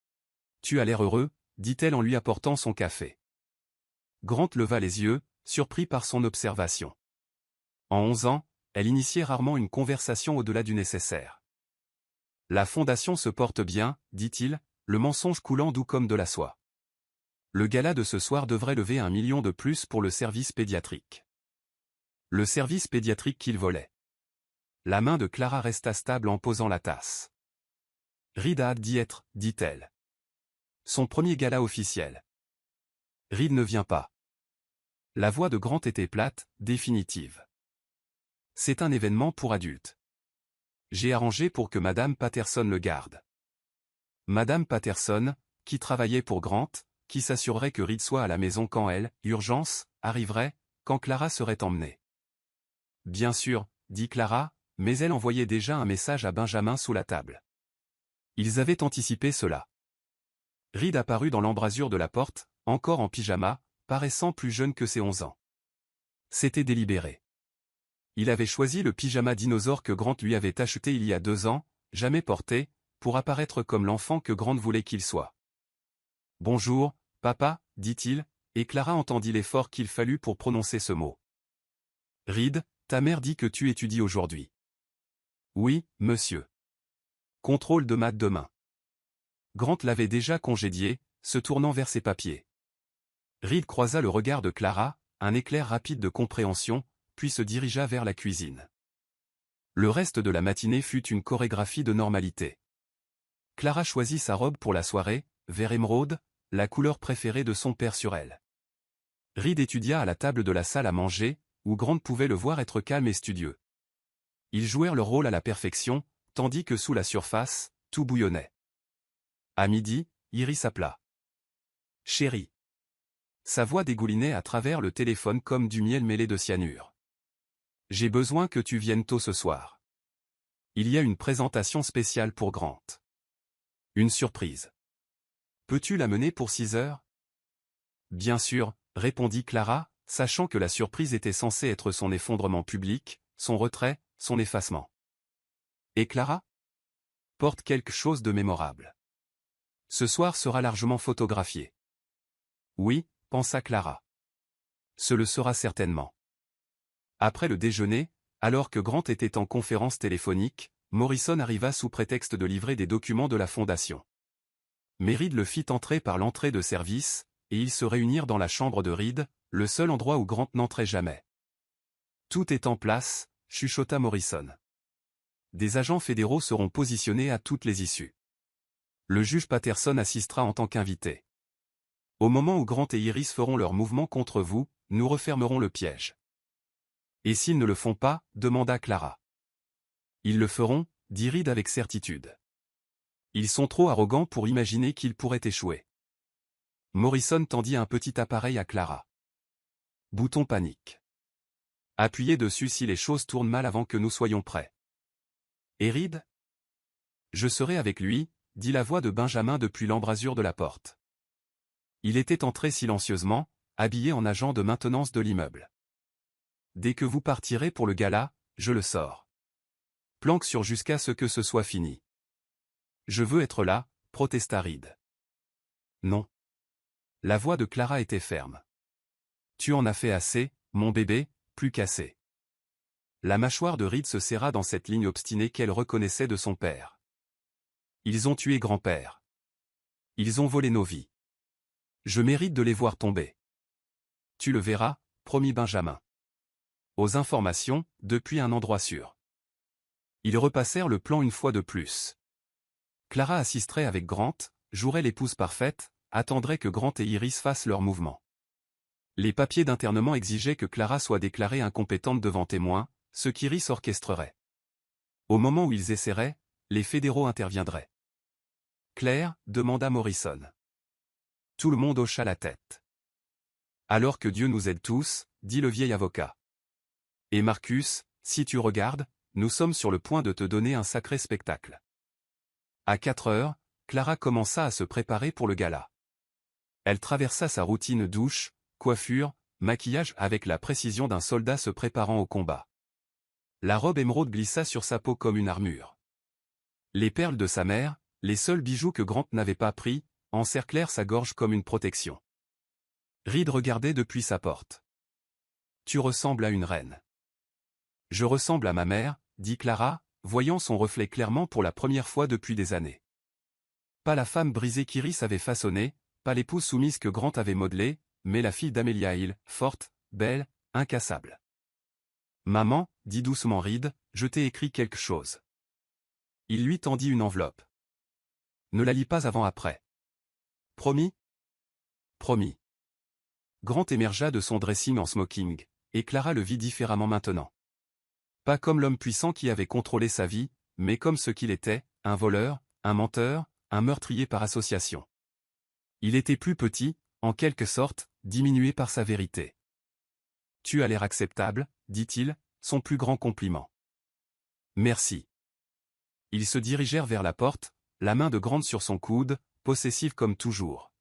[SPEAKER 1] « Tu as l'air heureux », dit-elle en lui apportant son café. Grant leva les yeux, surpris par son observation. En 11 ans, elle initiait rarement une conversation au-delà du nécessaire. « La fondation se porte bien, dit-il, le mensonge coulant doux comme de la soie. Le gala de ce soir devrait lever 1 million de plus pour le service pédiatrique. » Le service pédiatrique qu'il volait. La main de Clara resta stable en posant la tasse. « Reed a hâte d'y être, dit-elle. Son premier gala officiel. Reed ne vient pas. La voix de Grant était plate, définitive. C'est un événement pour adultes. J'ai arrangé pour que Madame Patterson le garde. Madame Patterson, qui travaillait pour Grant, qui s'assurerait que Reed soit à la maison quand elle, urgence, arriverait, quand Clara serait emmenée. Bien sûr, dit Clara, mais elle envoyait déjà un message à Benjamin sous la table. Ils avaient anticipé cela. Reed apparut dans l'embrasure de la porte, encore en pyjama, paraissant plus jeune que ses 11 ans. C'était délibéré. Il avait choisi le pyjama dinosaure que Grant lui avait acheté il y a 2 ans, jamais porté, pour apparaître comme l'enfant que Grant voulait qu'il soit. « Bonjour, papa, dit-il, et Clara entendit l'effort qu'il fallut pour prononcer ce mot. « Reed, ta mère dit que tu étudies aujourd'hui. »« Oui, monsieur. »« Contrôle de maths demain. » Grant l'avait déjà congédié, se tournant vers ses papiers. Reed croisa le regard de Clara, un éclair rapide de compréhension, puis se dirigea vers la cuisine. Le reste de la matinée fut une chorégraphie de normalité. Clara choisit sa robe pour la soirée, vert émeraude, la couleur préférée de son père sur elle. Reed étudia à la table de la salle à manger, où Grant pouvait le voir être calme et studieux. Ils jouèrent leur rôle à la perfection, tandis que sous la surface, tout bouillonnait. À midi, Iris appela. « Chérie. » Sa voix dégoulinait à travers le téléphone comme du miel mêlé de cyanure. « J'ai besoin que tu viennes tôt ce soir. Il y a une présentation spéciale pour Grant. Une surprise. Peux-tu l'amener pour 6 heures ? » Bien sûr, répondit Clara, sachant que la surprise était censée être son effondrement public, son retrait, son effacement. Et Clara ? Porte quelque chose de mémorable. Ce soir sera largement photographié. Oui, pensa Clara. Ce le sera certainement. Après le déjeuner, alors que Grant était en conférence téléphonique, Morrison arriva sous prétexte de livrer des documents de la fondation. Reed le fit entrer par l'entrée de service, et ils se réunirent dans la chambre de Reed, le seul endroit où Grant n'entrait jamais. Tout est en place, chuchota Morrison. Des agents fédéraux seront positionnés à toutes les issues. Le juge Patterson assistera en tant qu'invité. Au moment où Grant et Iris feront leur mouvement contre vous, nous refermerons le piège. Et s'ils ne le font pas, demanda Clara. Ils le feront, dit Reed avec certitude. Ils sont trop arrogants pour imaginer qu'ils pourraient échouer. Morrison tendit un petit appareil à Clara. Bouton panique. Appuyez dessus si les choses tournent mal avant que nous soyons prêts. Et Reed ? Je serai avec lui, dit la voix de Benjamin depuis l'embrasure de la porte. Il était entré silencieusement, habillé en agent de maintenance de l'immeuble. Dès que vous partirez pour le gala, je le sors. Planque sur jusqu'à ce que ce soit fini. Je veux être là, protesta Reed. Non. La voix de Clara était ferme. Tu en as fait assez, mon bébé, plus qu'assez. La mâchoire de Reed se serra dans cette ligne obstinée qu'elle reconnaissait de son père. Ils ont tué grand-père. Ils ont volé nos vies. Je mérite de les voir tomber. Tu le verras, promit Benjamin. Aux informations, depuis un endroit sûr. Ils repassèrent le plan une fois de plus. Clara assisterait avec Grant, jouerait l'épouse parfaite, attendrait que Grant et Iris fassent leur mouvement. Les papiers d'internement exigeaient que Clara soit déclarée incompétente devant témoins, ce qu'Iris orchestrerait. Au moment où ils essaieraient, les fédéraux interviendraient. Claire, demanda Morrison. Tout le monde hocha la tête. Alors que Dieu nous aide tous, dit le vieil avocat. Et Marcus, si tu regardes, nous sommes sur le point de te donner un sacré spectacle. À 4 heures, Clara commença à se préparer pour le gala. Elle traversa sa routine douche, coiffure, maquillage avec la précision d'un soldat se préparant au combat. La robe émeraude glissa sur sa peau comme une armure. Les perles de sa mère, les seuls bijoux que Grant n'avait pas pris, encerclèrent sa gorge comme une protection. Reed regardait depuis sa porte. Tu ressembles à une reine. Je ressemble à ma mère, dit Clara, voyant son reflet clairement pour la première fois depuis des années. Pas la femme brisée qu'Iris avait façonnée, pas l'épouse soumise que Grant avait modelée, mais la fille d'Amelia Hill, forte, belle, incassable. Maman, dit doucement Reed, je t'ai écrit quelque chose. Il lui tendit une enveloppe. Ne la lis pas avant après. Promis? Promis. Grant émergea de son dressing en smoking, et Clara le vit différemment maintenant. Pas comme l'homme puissant qui avait contrôlé sa vie, mais comme ce qu'il était, un voleur, un menteur, un meurtrier par association. Il était plus petit, en quelque sorte, diminué par sa vérité. Tu as l'air acceptable, dit-il, son plus grand compliment. Merci. Ils se dirigèrent vers la porte, la main de Grant sur son coude, possessive comme toujours.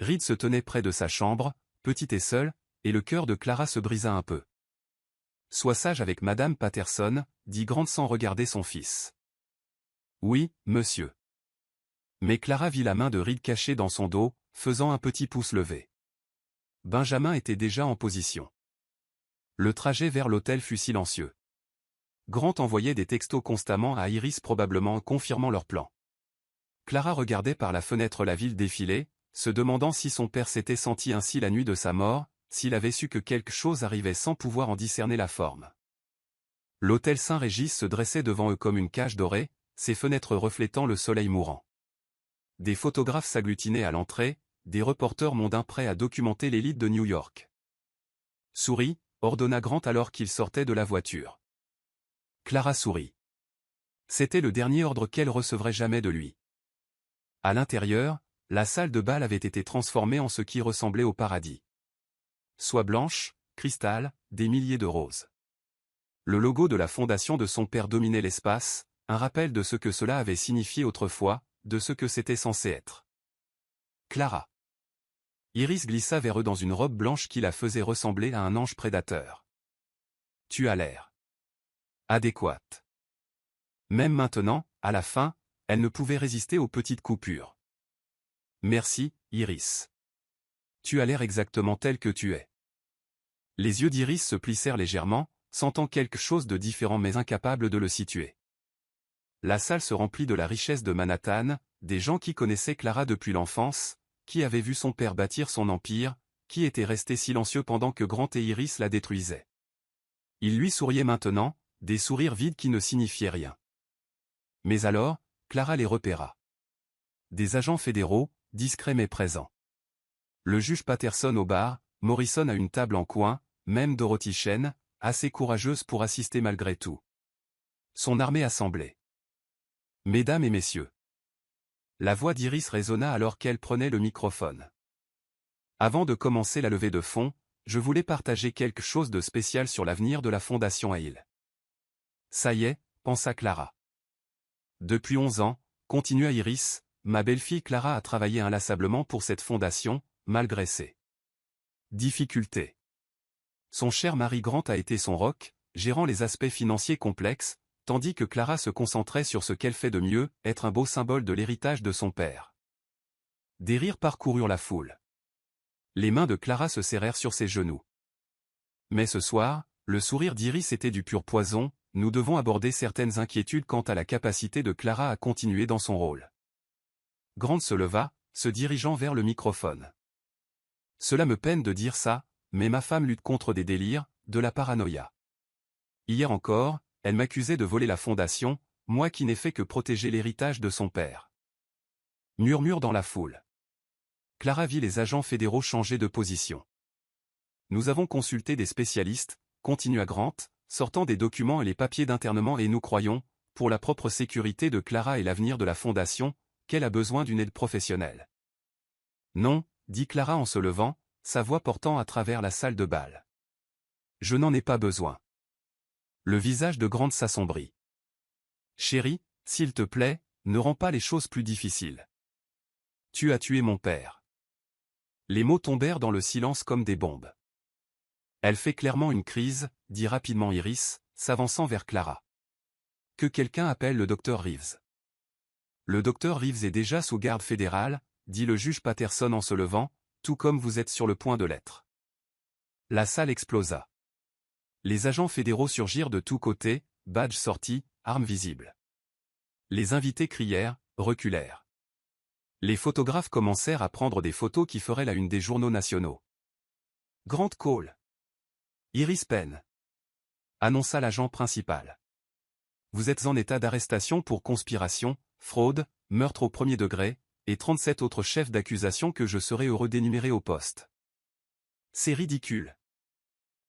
[SPEAKER 1] Reed se tenait près de sa chambre, petite et seule, et le cœur de Clara se brisa un peu. Sois sage avec Madame Patterson, dit Grant sans regarder son fils. Oui, monsieur. Mais Clara vit la main de Reed cachée dans son dos, faisant un petit pouce levé. Benjamin était déjà en position. Le trajet vers l'hôtel fut silencieux. Grant envoyait des textos constamment à Iris probablement confirmant leur plan. Clara regardait par la fenêtre la ville défiler, se demandant si son père s'était senti ainsi la nuit de sa mort, s'il avait su que quelque chose arrivait sans pouvoir en discerner la forme. L'hôtel Saint-Régis se dressait devant eux comme une cage dorée, ses fenêtres reflétant le soleil mourant. Des photographes s'agglutinaient à l'entrée, des reporters mondains prêts à documenter l'élite de New York. Souris, ordonna Grant alors qu'il sortait de la voiture. Clara sourit. C'était le dernier ordre qu'elle recevrait jamais de lui. À l'intérieur, la salle de bal avait été transformée en ce qui ressemblait au paradis. Soie blanche, cristal, des milliers de roses. Le logo de la fondation de son père dominait l'espace, un rappel de ce que cela avait signifié autrefois, de ce que c'était censé être. Clara. Iris glissa vers eux dans une robe blanche qui la faisait ressembler à un ange prédateur. Tu as l'air adéquate. Même maintenant, à la fin, elle ne pouvait résister aux petites coupures. Merci, Iris. Tu as l'air exactement telle que tu es. Les yeux d'Iris se plissèrent légèrement, sentant quelque chose de différent mais incapable de le situer. La salle se remplit de la richesse de Manhattan, des gens qui connaissaient Clara depuis l'enfance, qui avaient vu son père bâtir son empire, qui étaient restés silencieux pendant que Grant et Iris la détruisaient. Ils lui souriaient maintenant, des sourires vides qui ne signifiaient rien. Mais alors, Clara les repéra. Des agents fédéraux, discrets mais présents. Le juge Patterson au bar, Morrison à une table en coin, même Dorothy Chen, assez courageuse pour assister malgré tout. Son armée assemblée. Mesdames et messieurs. La voix d'Iris résonna alors qu'elle prenait le microphone. Avant de commencer la levée de fonds, je voulais partager quelque chose de spécial sur l'avenir de la Fondation Hill. Ça y est, pensa Clara. Depuis 11 ans, continua Iris, ma belle-fille Clara a travaillé inlassablement pour cette fondation, malgré ses Difficulté. Son cher mari Grant a été son roc, gérant les aspects financiers complexes, tandis que Clara se concentrait sur ce qu'elle fait de mieux, être un beau symbole de l'héritage de son père. Des rires parcoururent la foule. Les mains de Clara se serrèrent sur ses genoux. Mais ce soir, le sourire d'Iris était du pur poison, nous devons aborder certaines inquiétudes quant à la capacité de Clara à continuer dans son rôle. Grant se leva, se dirigeant vers le microphone. Cela me peine de dire ça, mais ma femme lutte contre des délires, de la paranoïa. Hier encore, elle m'accusait de voler la fondation, moi qui n'ai fait que protéger l'héritage de son père. Murmure dans la foule. Clara vit les agents fédéraux changer de position. Nous avons consulté des spécialistes, continua Grant, sortant des documents et les papiers d'internement et nous croyons, pour la propre sécurité de Clara et l'avenir de la fondation, qu'elle a besoin d'une aide professionnelle. Non, dit Clara en se levant, sa voix portant à travers la salle de bal. Je n'en ai pas besoin. Le visage de Grant s'assombrit. Chérie, s'il te plaît, ne rends pas les choses plus difficiles. Tu as tué mon père. Les mots tombèrent dans le silence comme des bombes. Elle fait clairement une crise, dit rapidement Iris, s'avançant vers Clara. Que quelqu'un appelle le docteur Reeves. Le docteur Reeves est déjà sous garde fédérale, dit le juge Patterson en se levant, tout comme vous êtes sur le point de l'être. La salle explosa. Les agents fédéraux surgirent de tous côtés, badges sortis, armes visibles. Les invités crièrent, reculèrent. Les photographes commencèrent à prendre des photos qui feraient la une des journaux nationaux. Grant Cole. Iris Penn. Annonça l'agent principal. Vous êtes en état d'arrestation pour conspiration, fraude, meurtre au premier degré, et 37 autres chefs d'accusation que je serais heureux d'énumérer au poste. C'est ridicule.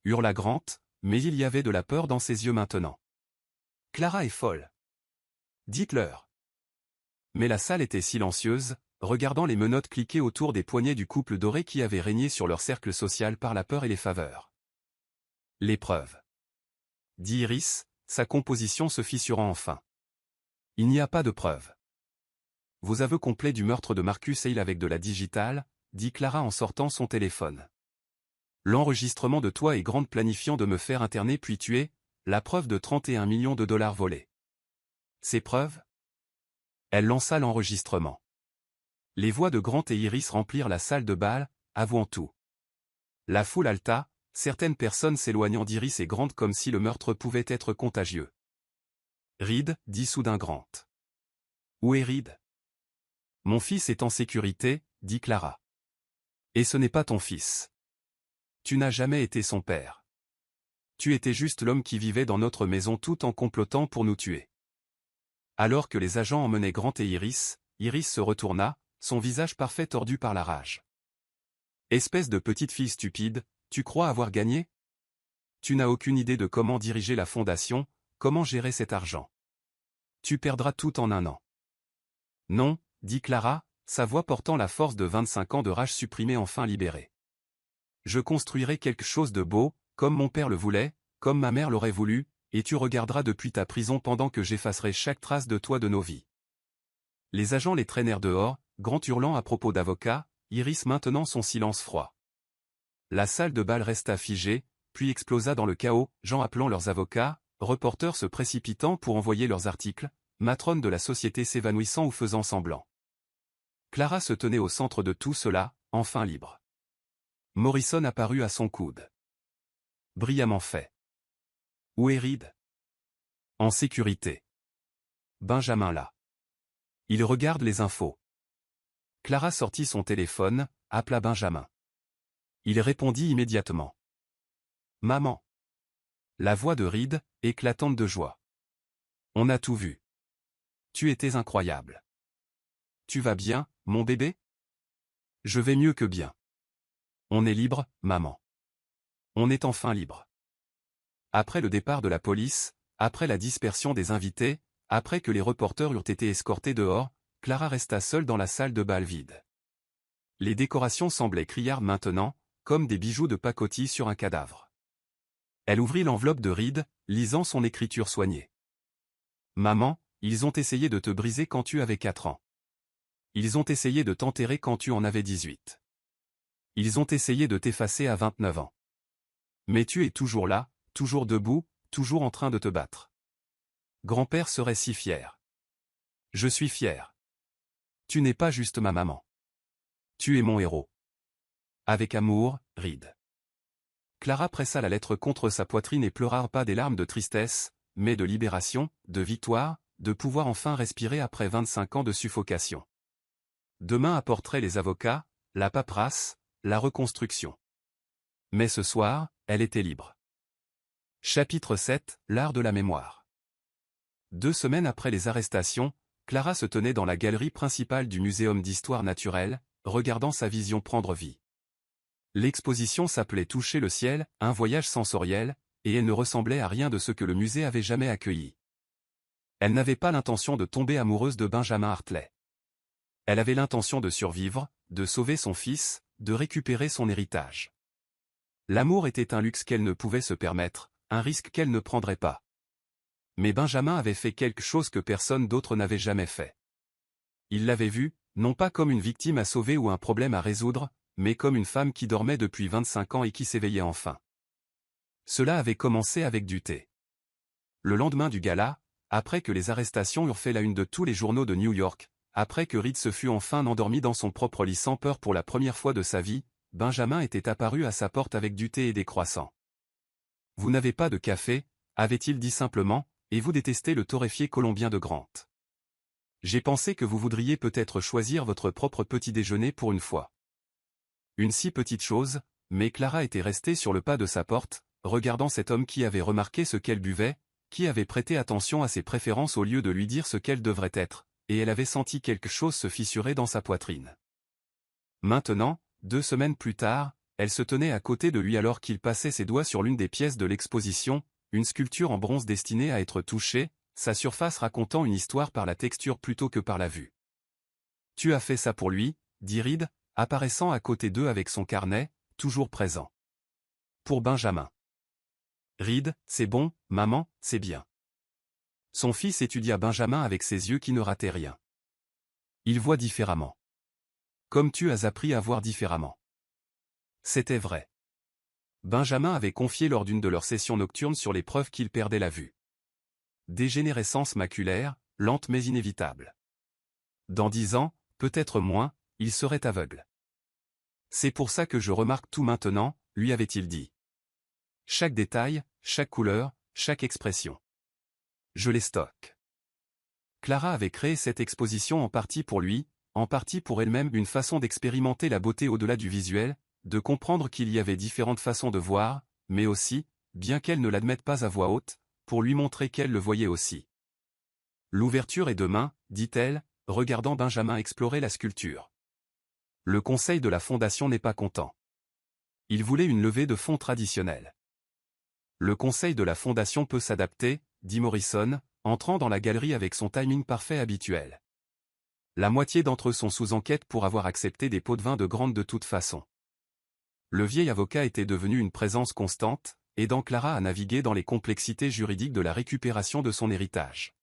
[SPEAKER 1] Hurla Grant, mais il y avait de la peur dans ses yeux maintenant. Clara est folle. Dites-leur. Mais la salle était silencieuse, regardant les menottes cliquer autour des poignets du couple doré qui avait régné sur leur cercle social par la peur et les faveurs. Les preuves. Dit Iris, sa composition se fissurant enfin. Il n'y a pas de preuves. Vos aveux complets du meurtre de Marcus Hale avec de la digitale, dit Clara en sortant son téléphone. L'enregistrement de toi et Grant planifiant de me faire interner puis tuer, la preuve de 31 millions de dollars volés. Ces preuves? Elle lança l'enregistrement. Les voix de Grant et Iris remplirent la salle de bal, avouant tout. La foule haleta, certaines personnes s'éloignant d'Iris et Grant comme si le meurtre pouvait être contagieux. Reed, dit soudain Grant. Où est Reed? Mon fils est en sécurité, dit Clara. Et ce n'est pas ton fils. Tu n'as jamais été son père. Tu étais juste l'homme qui vivait dans notre maison tout en complotant pour nous tuer. Alors que les agents emmenaient Grant et Iris, Iris se retourna, son visage parfait tordu par la rage. Espèce de petite fille stupide, tu crois avoir gagné? Tu n'as aucune idée de comment diriger la fondation, comment gérer cet argent. Tu perdras tout en un an. Non, dit Clara, sa voix portant la force de 25 ans de rage supprimée enfin libérée. Je construirai quelque chose de beau, comme mon père le voulait, comme ma mère l'aurait voulu, et tu regarderas depuis ta prison pendant que j'effacerai chaque trace de toi de nos vies. Les agents les traînèrent dehors, Grant hurlant à propos d'avocats, Iris maintenant son silence froid. La salle de bal resta figée, puis explosa dans le chaos, gens appelant leurs avocats, reporters se précipitant pour envoyer leurs articles, matrones de la société s'évanouissant ou faisant semblant. Clara se tenait au centre de tout cela, enfin libre. Morrison apparut à son coude. Brillamment fait. Où est Reed? En sécurité. Benjamin là. Il regarde les infos. Clara sortit son téléphone, appela Benjamin. Il répondit immédiatement. Maman. La voix de Reed, éclatante de joie. On a tout vu. Tu étais incroyable. Tu vas bien, mon bébé? Je vais mieux que bien. On est libre, maman. On est enfin libre. Après le départ de la police, après la dispersion des invités, après que les reporters eurent été escortés dehors, Clara resta seule dans la salle de bal vide. Les décorations semblaient criardes maintenant, comme des bijoux de pacotille sur un cadavre. Elle ouvrit l'enveloppe de Reed, lisant son écriture soignée. Maman, ils ont essayé de te briser quand tu avais 4 ans. Ils ont essayé de t'enterrer quand tu en avais 18. Ils ont essayé de t'effacer à 29 ans. Mais tu es toujours là, toujours debout, toujours en train de te battre. Grand-père serait si fier. Je suis fier. Tu n'es pas juste ma maman. Tu es mon héros. Avec amour, Reed. Clara pressa la lettre contre sa poitrine et pleura pas des larmes de tristesse, mais de libération, de victoire, de pouvoir enfin respirer après 25 ans de suffocation. Demain apporterait les avocats, la paperasse, la reconstruction. Mais ce soir, elle était libre. Chapitre 7, l'art de la mémoire. 2 semaines après les arrestations, Clara se tenait dans la galerie principale du Muséum d'histoire naturelle, regardant sa vision prendre vie. L'exposition s'appelait Toucher le ciel, un voyage sensoriel, et elle ne ressemblait à rien de ce que le musée avait jamais accueilli. Elle n'avait pas l'intention de tomber amoureuse de Benjamin Hartley. Elle avait l'intention de survivre, de sauver son fils, de récupérer son héritage. L'amour était un luxe qu'elle ne pouvait se permettre, un risque qu'elle ne prendrait pas. Mais Benjamin avait fait quelque chose que personne d'autre n'avait jamais fait. Il l'avait vue, non pas comme une victime à sauver ou un problème à résoudre, mais comme une femme qui dormait depuis 25 ans et qui s'éveillait enfin. Cela avait commencé avec du thé. Le lendemain du gala, après que les arrestations eurent fait la une de tous les journaux de New York, après que Reed se fût enfin endormi dans son propre lit sans peur pour la première fois de sa vie, Benjamin était apparu à sa porte avec du thé et des croissants. « Vous n'avez pas de café ?» avait-il dit simplement, « et vous détestez le torréfié colombien de Grant. J'ai pensé que vous voudriez peut-être choisir votre propre petit déjeuner pour une fois. » Une si petite chose, mais Clara était restée sur le pas de sa porte, regardant cet homme qui avait remarqué ce qu'elle buvait, qui avait prêté attention à ses préférences au lieu de lui dire ce qu'elle devrait être, et elle avait senti quelque chose se fissurer dans sa poitrine. Maintenant, 2 semaines plus tard, elle se tenait à côté de lui alors qu'il passait ses doigts sur l'une des pièces de l'exposition, une sculpture en bronze destinée à être touchée, sa surface racontant une histoire par la texture plutôt que par la vue. « Tu as fait ça pour lui ?» dit Reed, apparaissant à côté d'eux avec son carnet, toujours présent. « Pour Benjamin. » Reed, c'est bon, maman, c'est bien. Son fils étudia Benjamin avec ses yeux qui ne rataient rien. Il voit différemment. Comme tu as appris à voir différemment. C'était vrai. Benjamin avait confié lors d'une de leurs sessions nocturnes sur les preuves qu'il perdait la vue. Dégénérescence maculaire, lente mais inévitable. Dans 10 ans, peut-être moins, il serait aveugle. C'est pour ça que je remarque tout maintenant, lui avait-il dit. Chaque détail, chaque couleur, chaque expression. Je les stocke. Clara avait créé cette exposition en partie pour lui, en partie pour elle-même, une façon d'expérimenter la beauté au-delà du visuel, de comprendre qu'il y avait différentes façons de voir, mais aussi, bien qu'elle ne l'admette pas à voix haute, pour lui montrer qu'elle le voyait aussi. L'ouverture est demain, dit-elle, regardant Benjamin explorer la sculpture. Le conseil de la fondation n'est pas content. Il voulait une levée de fonds traditionnelle. Le conseil de la fondation peut s'adapter, dit Morrison, entrant dans la galerie avec son timing parfait habituel. La moitié d'entre eux sont sous enquête pour avoir accepté des pots de vin de Grant de toute façon. Le vieil avocat était devenu une présence constante, aidant Clara à naviguer dans les complexités juridiques de la récupération de son héritage.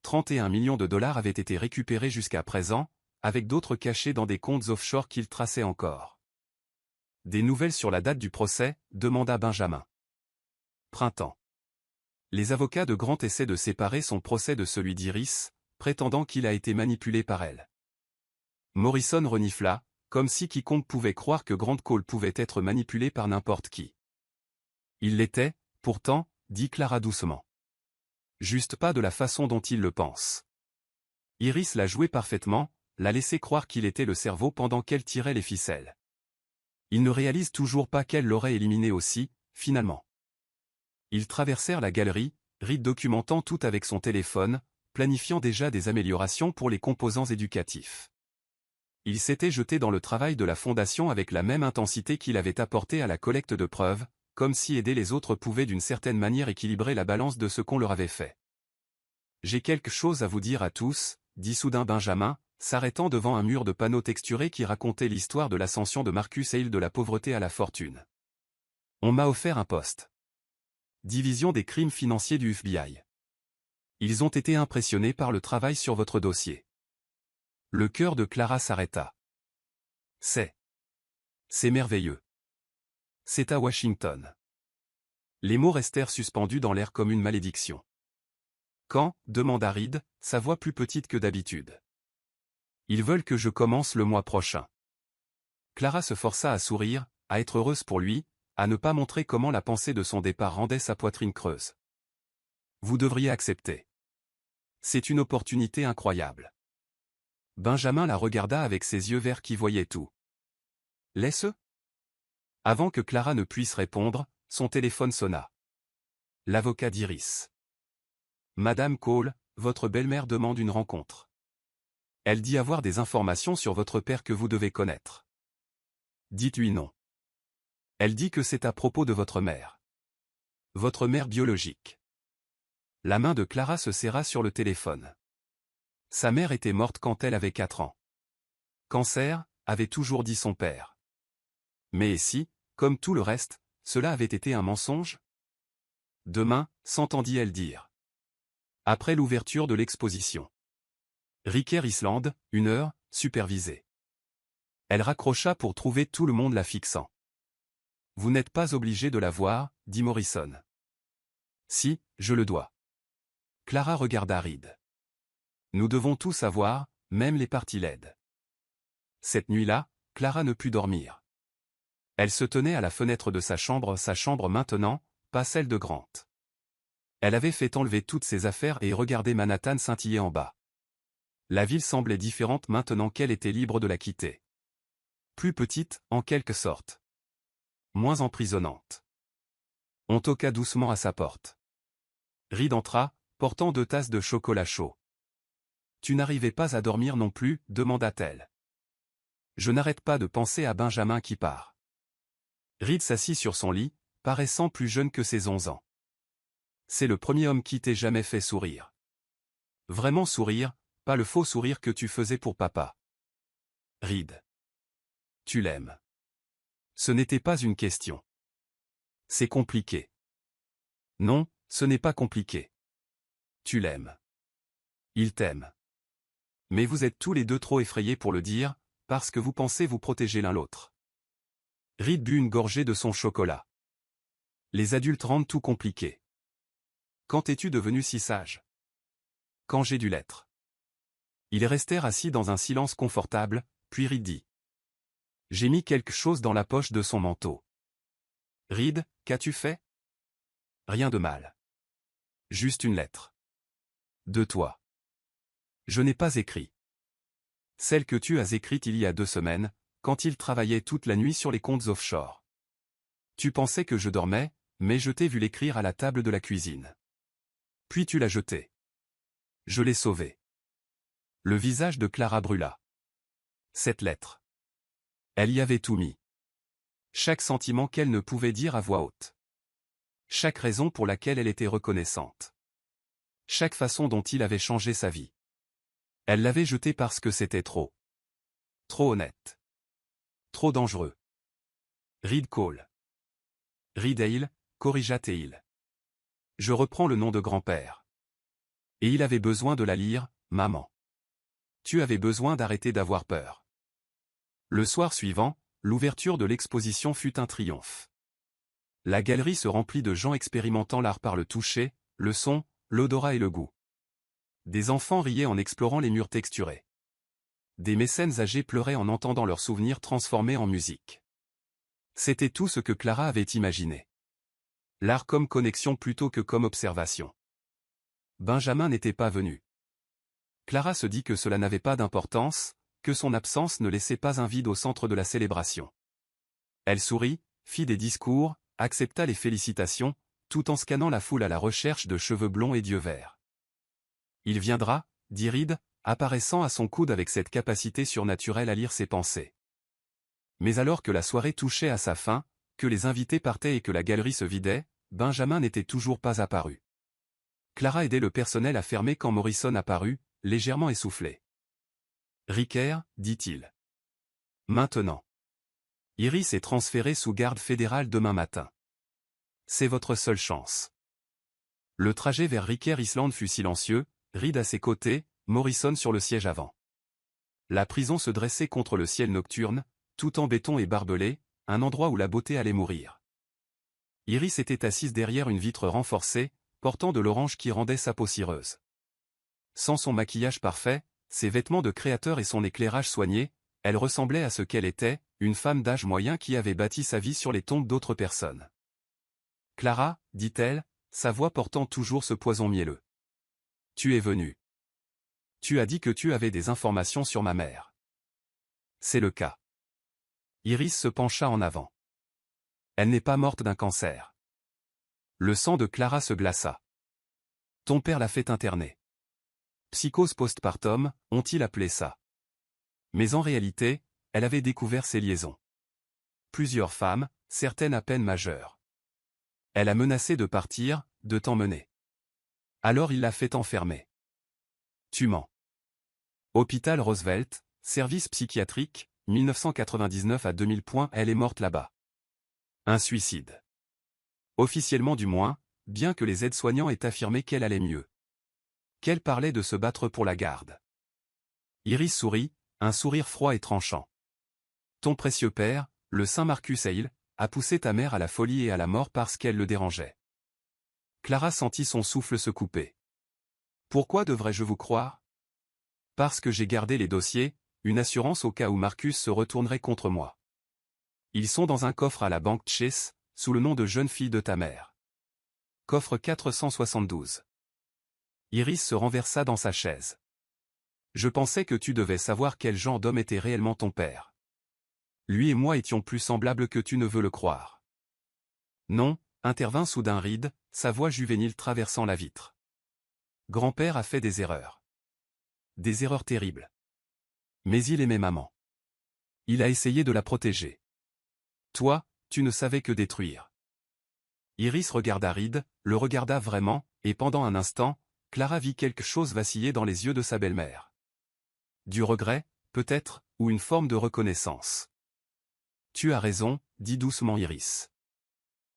[SPEAKER 1] 31 millions de dollars avaient été récupérés jusqu'à présent, avec d'autres cachés dans des comptes offshore qu'il traçait encore. Des nouvelles sur la date du procès, demanda Benjamin. Printemps. Les avocats de Grant essaient de séparer son procès de celui d'Iris, prétendant qu'il a été manipulé par elle. Morrison renifla, comme si quiconque pouvait croire que Grant Cole pouvait être manipulé par n'importe qui. Il l'était, pourtant, dit Clara doucement. Juste pas de la façon dont il le pense. Iris l'a joué parfaitement, l'a laissé croire qu'il était le cerveau pendant qu'elle tirait les ficelles. Il ne réalise toujours pas qu'elle l'aurait éliminé aussi, finalement. Ils traversèrent la galerie, Reed documentant tout avec son téléphone, planifiant déjà des améliorations pour les composants éducatifs. Il s'était jeté dans le travail de la fondation avec la même intensité qu'il avait apporté à la collecte de preuves, comme si aider les autres pouvait d'une certaine manière équilibrer la balance de ce qu'on leur avait fait. « J'ai quelque chose à vous dire à tous », dit soudain Benjamin, s'arrêtant devant un mur de panneaux texturés qui racontait l'histoire de l'ascension de Marcus Hale de la pauvreté à la fortune. « On m'a offert un poste. Division des crimes financiers du FBI. Ils ont été impressionnés par le travail sur votre dossier. » Le cœur de Clara s'arrêta. « C'est C'est merveilleux. C'est à Washington. Les mots restèrent suspendus dans l'air comme une malédiction. Quand demanda Reed, sa voix plus petite que d'habitude. Ils veulent que je commence le mois prochain. Clara se força à sourire, à être heureuse pour lui, à ne pas montrer comment la pensée de son départ rendait sa poitrine creuse. Vous devriez accepter. C'est une opportunité incroyable. Benjamin la regarda avec ses yeux verts qui voyaient tout. Laisse-le. Avant que Clara ne puisse répondre, son téléphone sonna. L'avocat d'Iris. Madame Cole, votre belle-mère demande une rencontre. Elle dit avoir des informations sur votre père que vous devez connaître. Dites-lui non. Elle dit que c'est à propos de votre mère. Votre mère biologique. La main de Clara se serra sur le téléphone. Sa mère était morte quand elle avait 4 ans. Cancer, avait toujours dit son père. Mais et si, comme tout le reste, cela avait été un mensonge? Demain, s'entendit-elle dire. Après l'ouverture de l'exposition. Riker Island, 1 heure, supervisée. Elle raccrocha pour trouver tout le monde la fixant. Vous n'êtes pas obligé de la voir, dit Morrison. Si, je le dois. Clara regarda Reed. Nous devons tout savoir, même les parties laides. Cette nuit-là, Clara ne put dormir. Elle se tenait à la fenêtre de sa chambre maintenant, pas celle de Grant. Elle avait fait enlever toutes ses affaires et regardait Manhattan scintiller en bas. La ville semblait différente maintenant qu'elle était libre de la quitter. Plus petite, en quelque sorte. Moins emprisonnante. On toqua doucement à sa porte. Reed entra, portant 2 tasses de chocolat chaud. Tu n'arrivais pas à dormir non plus, demanda-t-elle. Je n'arrête pas de penser à Benjamin qui part. Reed s'assit sur son lit, paraissant plus jeune que ses 11 ans. C'est le premier homme qui t'ait jamais fait sourire. Vraiment sourire, pas le faux sourire que tu faisais pour papa. Reed. Tu l'aimes. Ce n'était pas une question. C'est compliqué. Non, ce n'est pas compliqué. Tu l'aimes. Il t'aime. Mais vous êtes tous les deux trop effrayés pour le dire, parce que vous pensez vous protéger l'un l'autre. Reed but une gorgée de son chocolat. Les adultes rendent tout compliqué. Quand es-tu devenu si sage? Quand j'ai dû l'être. Ils restèrent assis dans un silence confortable, puis Reed dit. J'ai mis quelque chose dans la poche de son manteau. Reed, qu'as-tu fait? Rien de mal. Juste une lettre. De toi. Je n'ai pas écrit. Celle que tu as écrite il y a 2 semaines, quand il travaillait toute la nuit sur les comptes offshore. Tu pensais que je dormais, mais je t'ai vu l'écrire à la table de la cuisine. Puis tu l'as jetée. Je l'ai sauvée. Le visage de Clara brûla. Cette lettre. Elle y avait tout mis. Chaque sentiment qu'elle ne pouvait dire à voix haute. Chaque raison pour laquelle elle était reconnaissante. Chaque façon dont il avait changé sa vie. Elle l'avait jeté parce que c'était trop. Trop honnête. Trop dangereux. Reed Cole. Reed Hale, corrigea Teil. Je reprends le nom de grand-père. Et il avait besoin de la lire, maman. Tu avais besoin d'arrêter d'avoir peur. Le soir suivant, l'ouverture de l'exposition fut un triomphe. La galerie se remplit de gens expérimentant l'art par le toucher, le son, l'odorat et le goût. Des enfants riaient en explorant les murs texturés. Des mécènes âgés pleuraient en entendant leurs souvenirs transformés en musique. C'était tout ce que Clara avait imaginé. L'art comme connexion plutôt que comme observation. Benjamin n'était pas venu. Clara se dit que cela n'avait pas d'importance, que son absence ne laissait pas un vide au centre de la célébration. Elle sourit, fit des discours, accepta les félicitations, tout en scannant la foule à la recherche de cheveux blonds et d'yeux verts. Il viendra, dit Reed, apparaissant à son coude avec cette capacité surnaturelle à lire ses pensées. Mais alors que la soirée touchait à sa fin, que les invités partaient et que la galerie se vidait, Benjamin n'était toujours pas apparu. Clara aidait le personnel à fermer quand Morrison apparut, légèrement essoufflé. Riker, dit-il. Maintenant. Iris est transférée sous garde fédérale demain matin. C'est votre seule chance. Le trajet vers Riker Island fut silencieux, Reed à ses côtés, Morrison sur le siège avant. La prison se dressait contre le ciel nocturne, tout en béton et barbelé, un endroit où la beauté allait mourir. Iris était assise derrière une vitre renforcée, portant de l'orange qui rendait sa peau cireuse. Sans son maquillage parfait, ses vêtements de créateur et son éclairage soigné, elle ressemblait à ce qu'elle était, une femme d'âge moyen qui avait bâti sa vie sur les tombes d'autres personnes. « Clara, dit-elle, sa voix portant toujours ce poison mielleux. Tu es venue. Tu as dit que tu avais des informations sur ma mère. C'est le cas. » Iris se pencha en avant. Elle n'est pas morte d'un cancer. Le sang de Clara se glaça. Ton père l'a fait interner. Psychose postpartum, ont-ils appelé ça. Mais en réalité, elle avait découvert ses liaisons. Plusieurs femmes, certaines à peine majeures. Elle a menacé de partir, de t'emmener. Alors il l'a fait enfermer. Tu mens. Hôpital Roosevelt, service psychiatrique, 1999 à 2000. Elle est morte là-bas. Un suicide. Officiellement du moins, bien que les aides-soignants aient affirmé qu'elle allait mieux. Qu'elle parlait de se battre pour la garde. Iris sourit, un sourire froid et tranchant. Ton précieux père, le Saint Marcus Hale, a poussé ta mère à la folie et à la mort parce qu'elle le dérangeait. Clara sentit son souffle se couper. Pourquoi devrais-je vous croire? Parce que j'ai gardé les dossiers, une assurance au cas où Marcus se retournerait contre moi. Ils sont dans un coffre à la banque Chase, sous le nom de jeune fille de ta mère. Coffre 472. Iris se renversa dans sa chaise. Je pensais que tu devais savoir quel genre d'homme était réellement ton père. Lui et moi étions plus semblables que tu ne veux le croire. Non, intervint soudain Reed, sa voix juvénile traversant la vitre. Grand-père a fait des erreurs. Des erreurs terribles. Mais il aimait maman. Il a essayé de la protéger. Toi, tu ne savais que détruire. Iris regarda Reed, le regarda vraiment, et pendant un instant, Clara vit quelque chose vaciller dans les yeux de sa belle-mère. Du regret, peut-être, ou une forme de reconnaissance. Tu as raison, dit doucement Iris.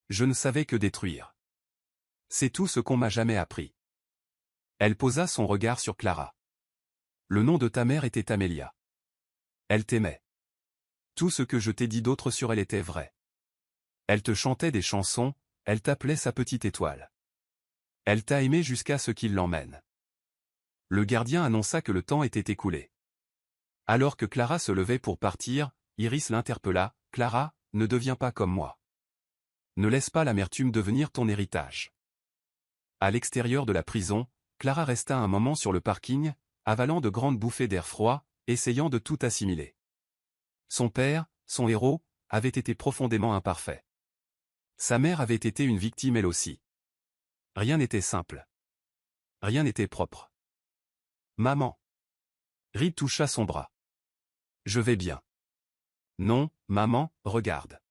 [SPEAKER 1] Je ne savais que détruire. C'est tout ce qu'on m'a jamais appris. Elle posa son regard sur Clara. Le nom de ta mère était Amelia. Elle t'aimait. Tout ce que je t'ai dit d'autre sur elle était vrai. Elle te chantait des chansons, elle t'appelait sa petite étoile. Elle t'a aimé jusqu'à ce qu'il l'emmène. Le gardien annonça que le temps était écoulé. Alors que Clara se levait pour partir, Iris l'interpella, « Clara, ne deviens pas comme moi. Ne laisse pas l'amertume devenir ton héritage. » À l'extérieur de la prison, Clara resta un moment sur le parking, avalant de grandes bouffées d'air froid, essayant de tout assimiler. Son père, son héros, avait été profondément imparfait. Sa mère avait été une victime elle aussi. Rien n'était simple. Rien n'était propre. Maman. Reed toucha son bras. Je vais bien. Non, maman, regarde.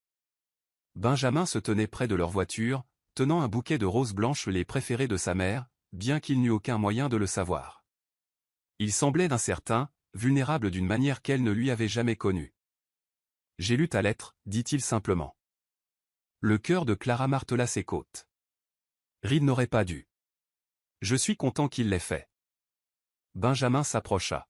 [SPEAKER 1] Benjamin se tenait près de leur voiture, tenant un bouquet de roses blanches les préférées de sa mère, bien qu'il n'eût aucun moyen de le savoir. Il semblait incertain, vulnérable d'une manière qu'elle ne lui avait jamais connue. J'ai lu ta lettre, dit-il simplement. Le cœur de Clara martela ses côtes. Reed n'aurait pas dû. Je suis content qu'il l'ait fait. Benjamin s'approcha.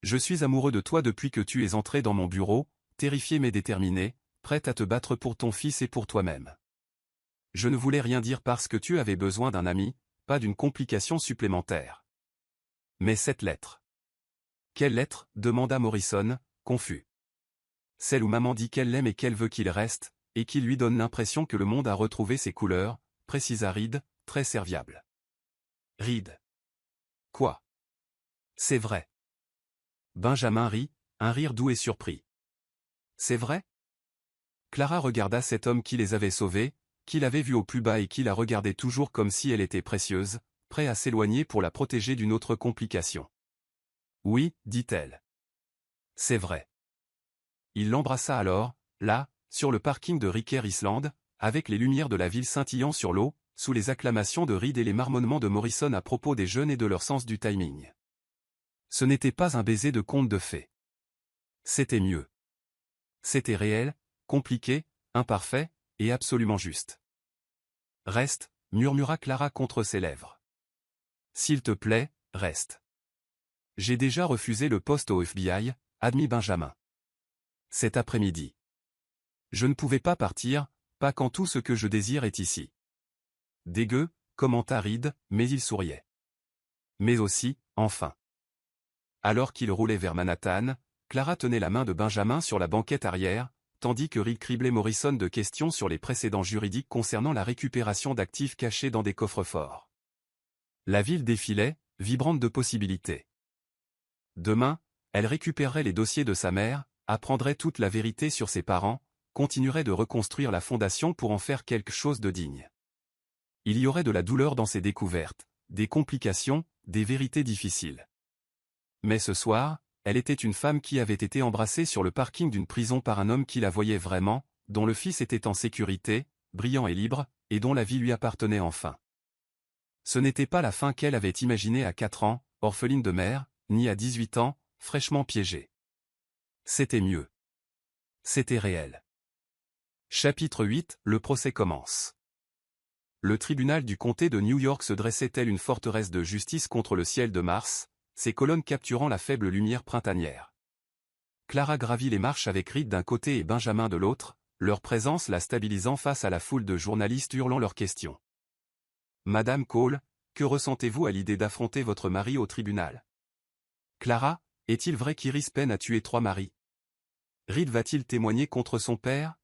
[SPEAKER 1] Je suis amoureux de toi depuis que tu es entré dans mon bureau, terrifié mais déterminé, prête à te battre pour ton fils et pour toi-même. Je ne voulais rien dire parce que tu avais besoin d'un ami, pas d'une complication supplémentaire. Mais cette lettre. Quelle lettre? Demanda Morrison, confus. Celle où maman dit qu'elle l'aime et qu'elle veut qu'il reste, et qui lui donne l'impression que le monde a retrouvé ses couleurs, précisa Reed, très serviable. Reed. Quoi? C'est vrai. Benjamin rit, un rire doux et surpris. C'est vrai? Clara regarda cet homme qui les avait sauvés, qui l'avait vue au plus bas et qui la regardait toujours comme si elle était précieuse, prêt à s'éloigner pour la protéger d'une autre complication. Oui, dit-elle. C'est vrai. Il l'embrassa alors, là, sur le parking de Riker Island, avec les lumières de la ville scintillant sur l'eau, sous les acclamations de Reed et les marmonnements de Morrison à propos des jeunes et de leur sens du timing. Ce n'était pas un baiser de conte de fées. C'était mieux. C'était réel, compliqué, imparfait, et absolument juste. Reste, murmura Clara contre ses lèvres. S'il te plaît, reste. J'ai déjà refusé le poste au FBI, admit Benjamin. Cet après-midi. Je ne pouvais pas partir, pas quand tout ce que je désire est ici. Dégueu, commenta Reed, mais il souriait. Mais aussi, enfin. Alors qu'il roulait vers Manhattan, Clara tenait la main de Benjamin sur la banquette arrière, tandis que Reed criblait Morrison de questions sur les précédents juridiques concernant la récupération d'actifs cachés dans des coffres-forts. La ville défilait, vibrante de possibilités. Demain, elle récupérerait les dossiers de sa mère, apprendrait toute la vérité sur ses parents, continuerait de reconstruire la fondation pour en faire quelque chose de digne. Il y aurait de la douleur dans ses découvertes, des complications, des vérités difficiles. Mais ce soir, elle était une femme qui avait été embrassée sur le parking d'une prison par un homme qui la voyait vraiment, dont le fils était en sécurité, brillant et libre, et dont la vie lui appartenait enfin. Ce n'était pas la fin qu'elle avait imaginée à 4 ans, orpheline de mère, ni à 18 ans, fraîchement piégée. C'était mieux. C'était réel. Chapitre 8, le procès commence. Le tribunal du comté de New York se dressait tel une forteresse de justice contre le ciel de Mars, ses colonnes capturant la faible lumière printanière. Clara gravit les marches avec Reed d'un côté et Benjamin de l'autre, leur présence la stabilisant face à la foule de journalistes hurlant leurs questions. « Madame Cole, que ressentez-vous à l'idée d'affronter votre mari au tribunal ? Clara, est-il vrai qu'Iris Penn a tué 3 maris ? Reed va-t-il témoigner contre son père ? »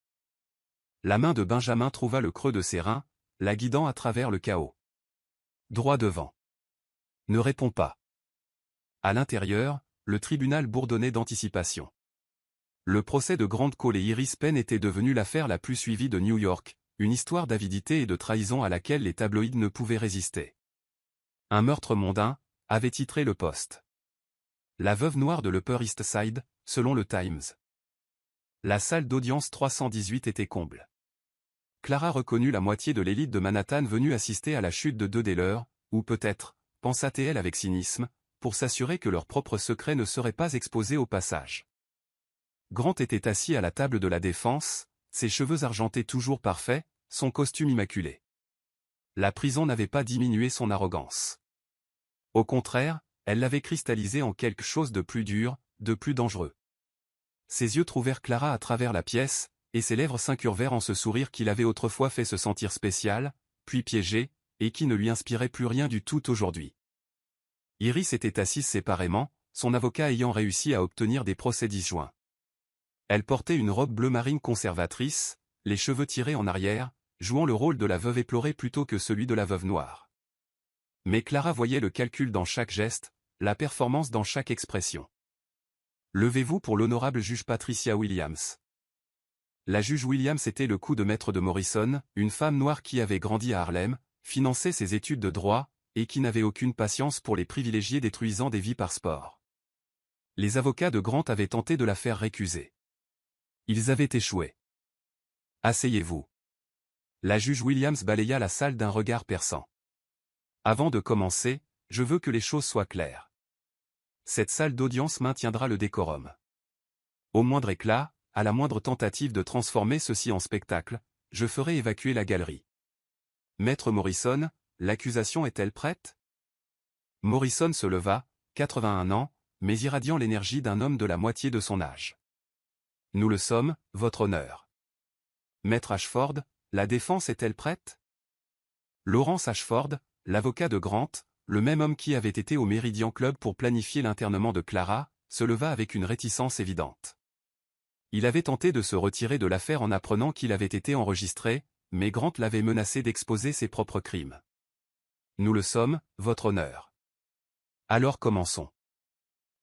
[SPEAKER 1] La main de Benjamin trouva le creux de ses reins, la guidant à travers le chaos. Droit devant. Ne réponds pas. À l'intérieur, le tribunal bourdonnait d'anticipation. Le procès de Grant Cole et Iris Penn était devenu l'affaire la plus suivie de New York, une histoire d'avidité et de trahison à laquelle les tabloïds ne pouvaient résister. Un meurtre mondain, avait titré le Post. La veuve noire de l'Upper East Side, selon le Times. La salle d'audience 318 était comble. Clara reconnut la moitié de l'élite de Manhattan venue assister à la chute de 2 des leurs, ou peut-être, pensa-t-elle avec cynisme, pour s'assurer que leurs propres secrets ne seraient pas exposés au passage. Grant était assis à la table de la défense, ses cheveux argentés toujours parfaits, son costume immaculé. La prison n'avait pas diminué son arrogance. Au contraire, elle l'avait cristallisé en quelque chose de plus dur, de plus dangereux. Ses yeux trouvèrent Clara à travers la pièce, et ses lèvres s'incurvèrent en ce sourire qui l'avait autrefois fait se sentir spécial, puis piégé, et qui ne lui inspirait plus rien du tout aujourd'hui. Iris était assise séparément, son avocat ayant réussi à obtenir des procès disjoints. Elle portait une robe bleu marine conservatrice, les cheveux tirés en arrière, jouant le rôle de la veuve éplorée plutôt que celui de la veuve noire. Mais Clara voyait le calcul dans chaque geste, la performance dans chaque expression. « Levez-vous pour l'honorable juge Patricia Williams. » La juge Williams était le coup de maître de Morrison, une femme noire qui avait grandi à Harlem, financé ses études de droit, et qui n'avait aucune patience pour les privilégiés détruisant des vies par sport. Les avocats de Grant avaient tenté de la faire récuser. Ils avaient échoué. « Asseyez-vous. » La juge Williams balaya la salle d'un regard perçant. « Avant de commencer, je veux que les choses soient claires. Cette salle d'audience maintiendra le décorum. Au moindre éclat, à la moindre tentative de transformer ceci en spectacle, je ferai évacuer la galerie. Maître Morrison, l'accusation est-elle prête ? Morrison se leva, 81 ans, mais irradiant l'énergie d'un homme de la moitié de son âge. Nous le sommes, votre honneur. Maître Ashford, la défense est-elle prête ? Lawrence Ashford, l'avocat de Grant, le même homme qui avait été au Meridian Club pour planifier l'internement de Clara, se leva avec une réticence évidente. Il avait tenté de se retirer de l'affaire en apprenant qu'il avait été enregistré, mais Grant l'avait menacé d'exposer ses propres crimes. Nous le sommes, votre honneur. Alors commençons.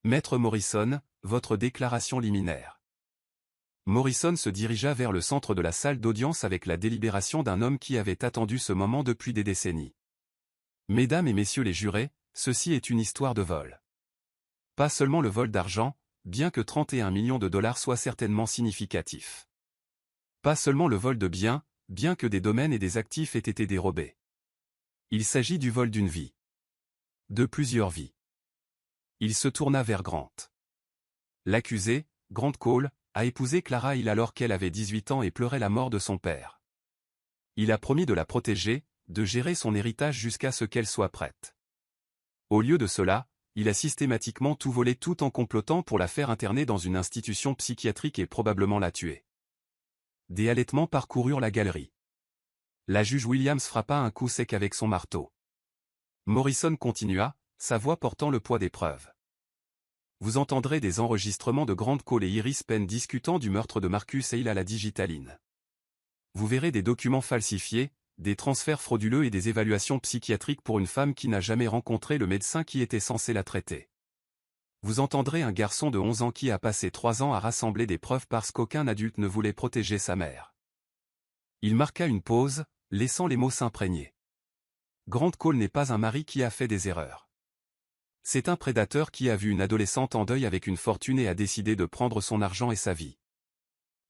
[SPEAKER 1] Maître Morrison, votre déclaration liminaire. Morrison se dirigea vers le centre de la salle d'audience avec la délibération d'un homme qui avait attendu ce moment depuis des décennies. Mesdames et messieurs les jurés, ceci est une histoire de vol. Pas seulement le vol d'argent, bien que 31 millions de dollars soit certainement significatif. Pas seulement le vol de biens, bien que des domaines et des actifs aient été dérobés. Il s'agit du vol d'une vie. De plusieurs vies. Il se tourna vers Grant. L'accusé, Grant Cole, a épousé Clara Hill alors qu'elle avait 18 ans et pleurait la mort de son père. Il a promis de la protéger, de gérer son héritage jusqu'à ce qu'elle soit prête. Au lieu de cela, il a systématiquement tout volé tout en complotant pour la faire interner dans une institution psychiatrique et probablement la tuer. Des halètements parcoururent la galerie. La juge Williams frappa un coup sec avec son marteau. Morrison continua, sa voix portant le poids des preuves. Vous entendrez des enregistrements de Grant Cole et Iris Penn discutant du meurtre de Marcus Hale à la digitaline. Vous verrez des documents falsifiés, des transferts frauduleux et des évaluations psychiatriques pour une femme qui n'a jamais rencontré le médecin qui était censé la traiter. Vous entendrez un garçon de 11 ans qui a passé 3 ans à rassembler des preuves parce qu'aucun adulte ne voulait protéger sa mère. Il marqua une pause, laissant les mots s'imprégner. Grant Cole n'est pas un mari qui a fait des erreurs. C'est un prédateur qui a vu une adolescente en deuil avec une fortune et a décidé de prendre son argent et sa vie.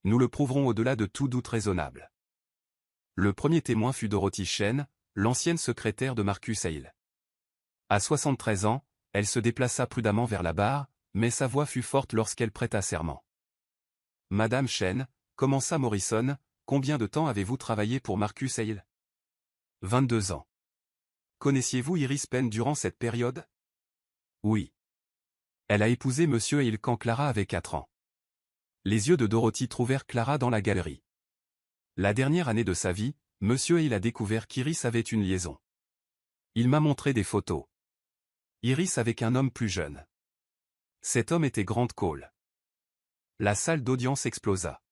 [SPEAKER 1] Nous le prouverons au-delà de tout doute raisonnable. Le premier témoin fut Dorothy Chen, l'ancienne secrétaire de Marcus Hale. À 73 ans, elle se déplaça prudemment vers la barre, mais sa voix fut forte lorsqu'elle prêta serment. Madame Chen, commença Morrison, combien de temps avez-vous travaillé pour Marcus Hale ? 22 ans. Connaissiez-vous Iris Penn durant cette période ? Oui. Elle a épousé Monsieur Hale quand Clara avait 4 ans. Les yeux de Dorothy trouvèrent Clara dans la galerie. La dernière année de sa vie, Monsieur Hale a découvert qu'Iris avait une liaison. Il m'a montré des photos. Iris avec un homme plus jeune. Cet homme était Grant Cole. La salle d'audience explosa.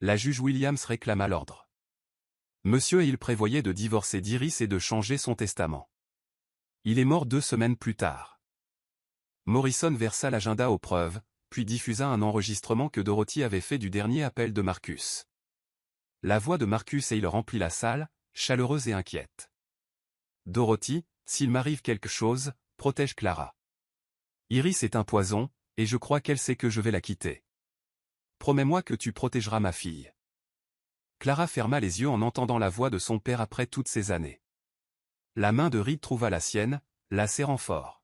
[SPEAKER 1] La juge Williams réclama l'ordre. Monsieur Hale prévoyait de divorcer d'Iris et de changer son testament. Il est mort 2 semaines plus tard. Morrison versa l'agenda aux preuves, puis diffusa un enregistrement que Dorothy avait fait du dernier appel de Marcus. La voix de Marcus Hale remplit la salle, chaleureuse et inquiète. Dorothy, s'il m'arrive quelque chose, protège Clara. Iris est un poison, et je crois qu'elle sait que je vais la quitter. Promets-moi que tu protégeras ma fille. Clara ferma les yeux en entendant la voix de son père après toutes ces années. La main de Reed trouva la sienne, la serrant fort.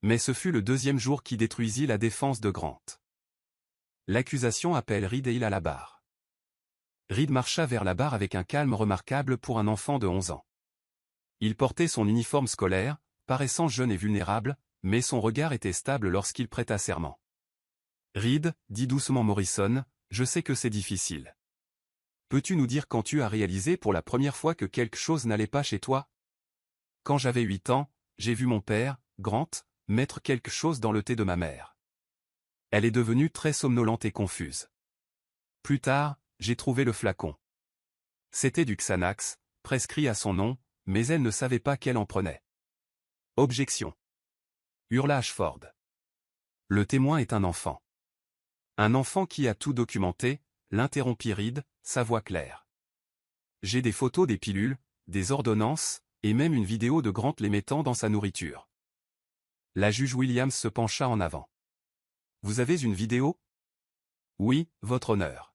[SPEAKER 1] Mais ce fut le 2e jour qui détruisit la défense de Grant. L'accusation appelle Reed et il à la barre. Reed marcha vers la barre avec un calme remarquable pour un enfant de 11 ans. Il portait son uniforme scolaire, paraissant jeune et vulnérable, mais son regard était stable lorsqu'il prêta serment. Reed, dit doucement Morrison, je sais que c'est difficile. Peux-tu nous dire quand tu as réalisé pour la première fois que quelque chose n'allait pas chez toi ? Quand j'avais 8 ans, j'ai vu mon père, Grant, mettre quelque chose dans le thé de ma mère. Elle est devenue très somnolente et confuse. Plus tard, j'ai trouvé le flacon. C'était du Xanax, prescrit à son nom, mais elle ne savait pas qu'elle en prenait. Objection. Hurla Ashford. Le témoin est un enfant. Un enfant qui a tout documenté, l'interrompit Reed, sa voix claire. J'ai des photos des pilules, des ordonnances, et même une vidéo de Grant les mettant dans sa nourriture. La juge Williams se pencha en avant. Vous avez une vidéo ? Oui, votre honneur.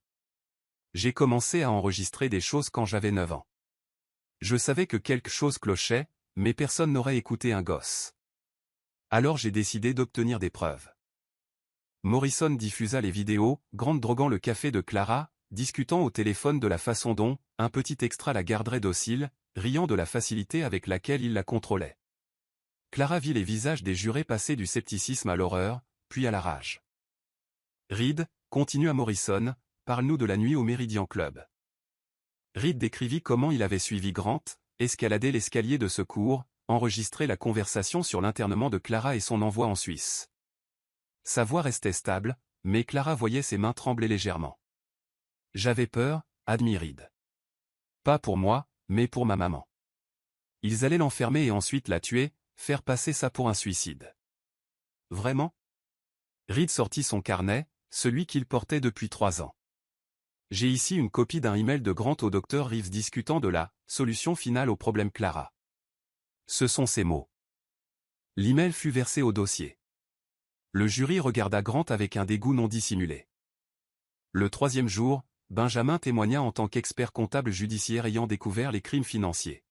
[SPEAKER 1] J'ai commencé à enregistrer des choses quand j'avais 9 ans. Je savais que quelque chose clochait, mais personne n'aurait écouté un gosse. Alors j'ai décidé d'obtenir des preuves. Morrison diffusa les vidéos, Grant droguant le café de Clara, discutant au téléphone de la façon dont, un petit extra la garderait docile, riant de la facilité avec laquelle il la contrôlait. Clara vit les visages des jurés passer du scepticisme à l'horreur, puis à la rage. Reed, continua Morrison, parle-nous de la nuit au Meridian Club. Reed décrivit comment il avait suivi Grant, escaladé l'escalier de secours, enregistré la conversation sur l'internement de Clara et son envoi en Suisse. Sa voix restait stable, mais Clara voyait ses mains trembler légèrement. J'avais peur, admit Reed. Pas pour moi, mais pour ma maman. Ils allaient l'enfermer et ensuite la tuer, faire passer ça pour un suicide. Vraiment ? Reed sortit son carnet, celui qu'il portait depuis 3 ans. J'ai ici une copie d'un email de Grant au docteur Reeves discutant de la solution finale au problème Clara. Ce sont ces mots. L'email fut versé au dossier. Le jury regarda Grant avec un dégoût non dissimulé. Le 3e jour, Benjamin témoigna en tant qu'expert comptable judiciaire ayant découvert les crimes financiers.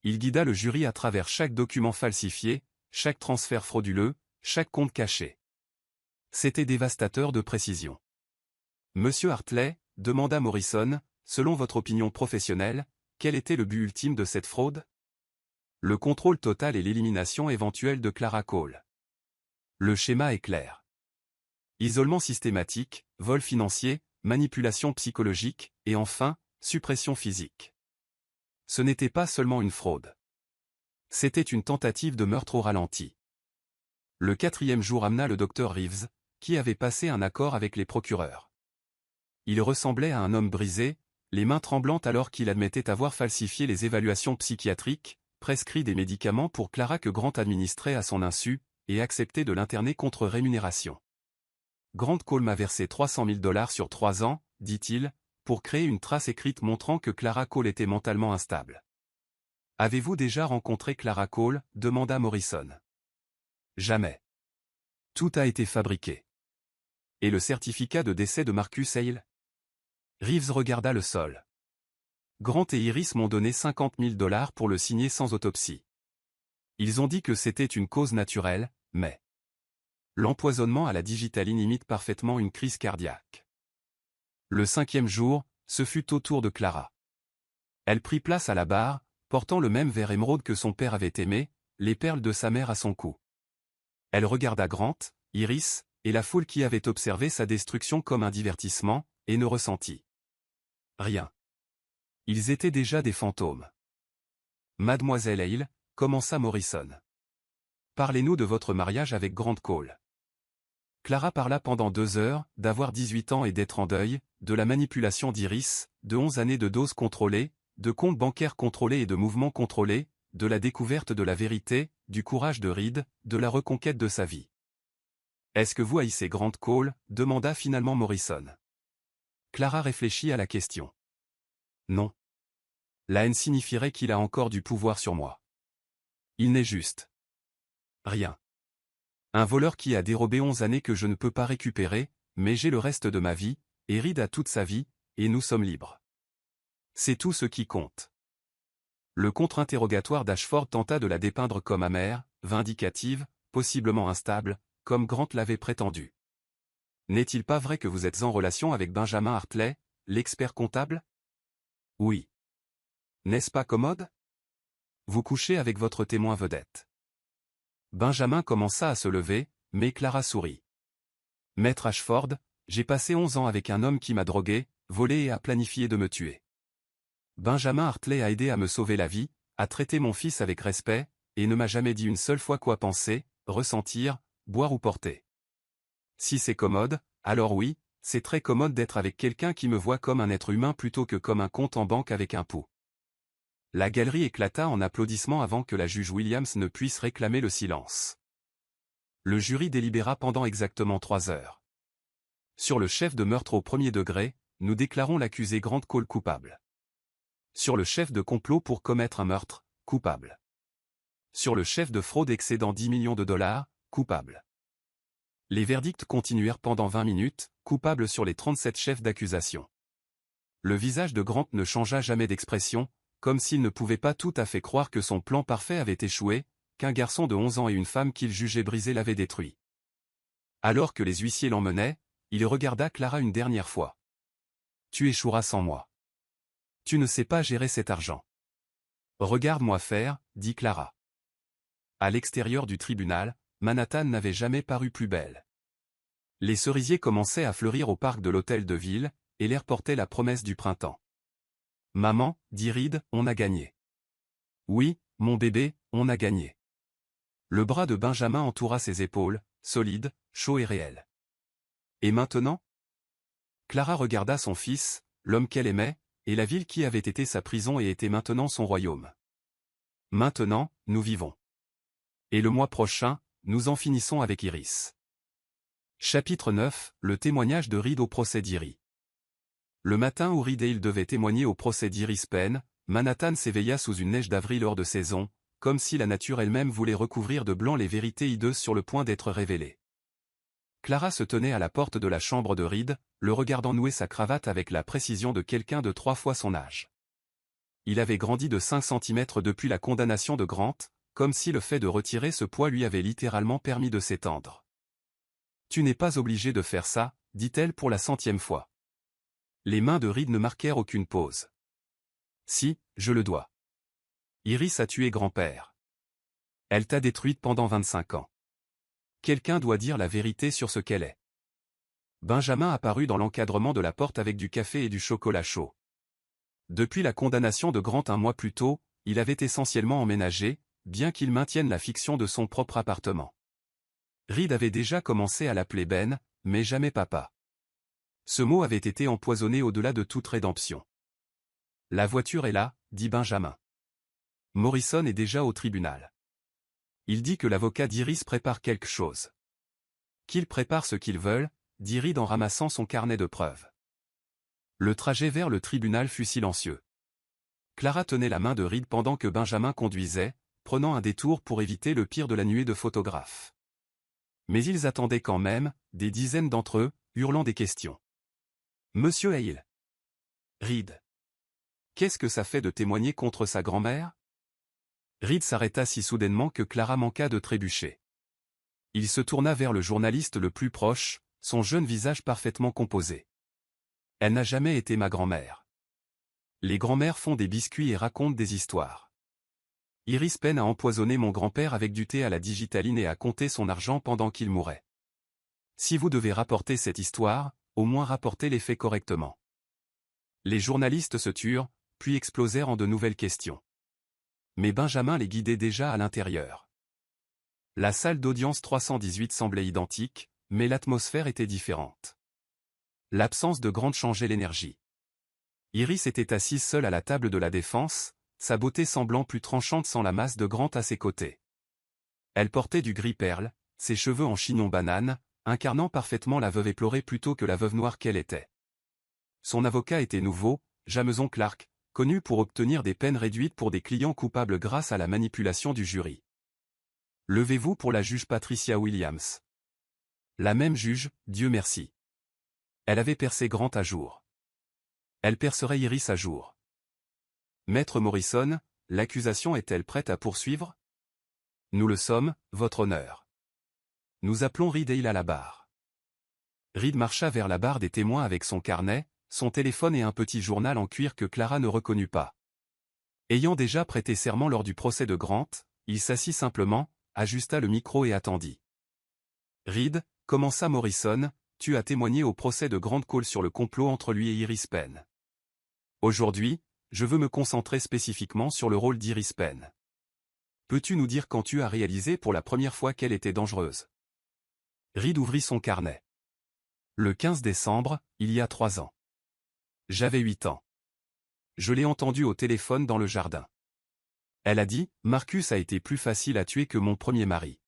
[SPEAKER 1] Il guida le jury à travers chaque document falsifié, chaque transfert frauduleux, chaque compte caché. C'était dévastateur de précision. Monsieur Hartley, demanda Morrison, selon votre opinion professionnelle, quel était le but ultime de cette fraude ? Le contrôle total et l'élimination éventuelle de Clara Cole. Le schéma est clair. Isolement systématique, vol financier, manipulation psychologique, et enfin, suppression physique. Ce n'était pas seulement une fraude. C'était une tentative de meurtre au ralenti. Le 4e jour amena le docteur Reeves, qui avait passé un accord avec les procureurs. Il ressemblait à un homme brisé, les mains tremblantes alors qu'il admettait avoir falsifié les évaluations psychiatriques, prescrit des médicaments pour Clara que Grant administrait à son insu, et accepté de l'interner contre rémunération. Grant Cole m'a versé $300 000 sur 3 ans, dit-il, pour créer une trace écrite montrant que Clara Cole était mentalement instable. Avez-vous déjà rencontré Clara Cole? Demanda Morrison. Jamais. Tout a été fabriqué. Et le certificat de décès de Marcus Hale? Reeves regarda le sol. Grant et Iris m'ont donné $50 000 pour le signer sans autopsie. Ils ont dit que c'était une cause naturelle, mais... L'empoisonnement à la digitaline imite parfaitement une crise cardiaque. Le 5e jour, ce fut au tour de Clara. Elle prit place à la barre, portant le même verre émeraude que son père avait aimé, les perles de sa mère à son cou. Elle regarda Grant, Iris, et la foule qui avait observé sa destruction comme un divertissement, et ne ressentit rien. Ils étaient déjà des fantômes. Mademoiselle Hale, commença Morrison. Parlez-nous de votre mariage avec Grant Cole. Clara parla pendant 2 heures, d'avoir 18 ans et d'être en deuil, de la manipulation d'Iris, de 11 années de doses contrôlées, de comptes bancaires contrôlés et de mouvements contrôlés, de la découverte de la vérité, du courage de Reed, de la reconquête de sa vie. Est-ce que vous haïssez Grant Cole? Demanda finalement Morrison. Clara réfléchit à la question. Non. La haine signifierait qu'il a encore du pouvoir sur moi. Il n'est juste rien. Un voleur qui a dérobé 11 années que je ne peux pas récupérer, mais j'ai le reste de ma vie, et Reed a toute sa vie, et nous sommes libres. C'est tout ce qui compte. Le contre-interrogatoire d'Ashford tenta de la dépeindre comme amère, vindicative, possiblement instable, comme Grant l'avait prétendu. N'est-il pas vrai que vous êtes en relation avec Benjamin Hartley, l'expert comptable? Oui. N'est-ce pas commode? Vous couchez avec votre témoin vedette. Benjamin commença à se lever, mais Clara sourit. Maître Ashford, j'ai passé 11 ans avec un homme qui m'a drogué, volé et a planifié de me tuer. Benjamin Hartley a aidé à me sauver la vie, a traité mon fils avec respect, et ne m'a jamais dit une seule fois quoi penser, ressentir, boire ou porter. Si c'est commode, alors oui, c'est très commode d'être avec quelqu'un qui me voit comme un être humain plutôt que comme un compte en banque avec un pouls. La galerie éclata en applaudissements avant que la juge Williams ne puisse réclamer le silence. Le jury délibéra pendant exactement 3 heures. Sur le chef de meurtre au 1er degré, nous déclarons l'accusé Grant Cole coupable. Sur le chef de complot pour commettre un meurtre, coupable. Sur le chef de fraude excédant $10 millions, coupable. Les verdicts continuèrent pendant 20 minutes, coupable sur les 37 chefs d'accusation. Le visage de Grant ne changea jamais d'expression, comme s'il ne pouvait pas tout à fait croire que son plan parfait avait échoué, qu'un garçon de 11 ans et une femme qu'il jugeait brisée l'avaient détruit. Alors que les huissiers l'emmenaient, il regarda Clara une dernière fois. Tu échoueras sans moi. Tu ne sais pas gérer cet argent. Regarde-moi faire, dit Clara. À l'extérieur du tribunal, Manhattan n'avait jamais paru plus belle. Les cerisiers commençaient à fleurir au parc de l'hôtel de ville, et l'air portait la promesse du printemps. Maman, dit Reed, on a gagné. Oui, mon bébé, on a gagné. Le bras de Benjamin entoura ses épaules, solide, chaud et réel. Et maintenant? Clara regarda son fils, l'homme qu'elle aimait, et la ville qui avait été sa prison et était maintenant son royaume. Maintenant, nous vivons. Et le mois prochain, nous en finissons avec Iris. Chapitre 9, le témoignage de Reed au procès d'Iris. Le matin où Reed et il devaient témoigner au procès d'Iris Penn, Manhattan s'éveilla sous une neige d'avril hors de saison, comme si la nature elle-même voulait recouvrir de blanc les vérités hideuses sur le point d'être révélées. Clara se tenait à la porte de la chambre de Reed, le regardant nouer sa cravate avec la précision de quelqu'un de 3 fois son âge. Il avait grandi de 5 centimètres depuis la condamnation de Grant, comme si le fait de retirer ce poids lui avait littéralement permis de s'étendre. « Tu n'es pas obligé de faire ça, dit-elle pour la 100e fois. Les mains de Reed ne marquèrent aucune pause. Si, je le dois. Iris a tué grand-père. Elle t'a détruite pendant 25 ans. Quelqu'un doit dire la vérité sur ce qu'elle est. Benjamin apparut dans l'encadrement de la porte avec du café et du chocolat chaud. Depuis la condamnation de Grant un mois plus tôt, il avait essentiellement emménagé, bien qu'il maintienne la fiction de son propre appartement. Reed avait déjà commencé à l'appeler Ben, mais jamais papa. Ce mot avait été empoisonné au-delà de toute rédemption. La voiture est là, dit Benjamin. Morrison est déjà au tribunal. Il dit que l'avocat d'Iris prépare quelque chose. Qu'ils préparent ce qu'ils veulent, dit Reed en ramassant son carnet de preuves. Le trajet vers le tribunal fut silencieux. Clara tenait la main de Reed pendant que Benjamin conduisait, prenant un détour pour éviter le pire de la nuée de photographes. Mais ils attendaient quand même, des dizaines d'entre eux, hurlant des questions. Monsieur Hale. Reed. Qu'est-ce que ça fait de témoigner contre sa grand-mère? Reed s'arrêta si soudainement que Clara manqua de trébucher. Il se tourna vers le journaliste le plus proche, son jeune visage parfaitement composé. Elle n'a jamais été ma grand-mère. Les grand-mères font des biscuits et racontent des histoires. Iris Penn a empoisonné mon grand-père avec du thé à la digitaline et a compté son argent pendant qu'il mourait. Si vous devez rapporter cette histoire, au moins rapportez les faits correctement. Les journalistes se turent, puis explosèrent en de nouvelles questions. Mais Benjamin les guidait déjà à l'intérieur. La salle d'audience 318 semblait identique, mais l'atmosphère était différente. L'absence de Grant changeait l'énergie. Iris était assise seule à la table de la défense, sa beauté semblant plus tranchante sans la masse de Grant à ses côtés. Elle portait du gris perle, ses cheveux en chignon banane, incarnant parfaitement la veuve éplorée plutôt que la veuve noire qu'elle était. Son avocat était nouveau, Jameson Clark, connu pour obtenir des peines réduites pour des clients coupables grâce à la manipulation du jury. Levez-vous pour la juge Patricia Williams. La même juge, Dieu merci. Elle avait percé Grant à jour. Elle percerait Iris à jour. Maître Morrison, l'accusation est-elle prête à poursuivre? Nous le sommes, votre honneur. Nous appelons Reed Hale à la barre. Reed marcha vers la barre des témoins avec son carnet, son téléphone et un petit journal en cuir que Clara ne reconnut pas. Ayant déjà prêté serment lors du procès de Grant, il s'assit simplement, ajusta le micro et attendit. Reed, commença Morrison, tu as témoigné au procès de Grant Cole sur le complot entre lui et Iris Penn. Aujourd'hui, je veux me concentrer spécifiquement sur le rôle d'Iris Penn. Peux-tu nous dire quand tu as réalisé pour la première fois qu'elle était dangereuse? Reed ouvrit son carnet. Le 15 décembre, il y a 3 ans. J'avais 8 ans. Je l'ai entendue au téléphone dans le jardin. Elle a dit, Marcus a été plus facile à tuer que mon premier mari.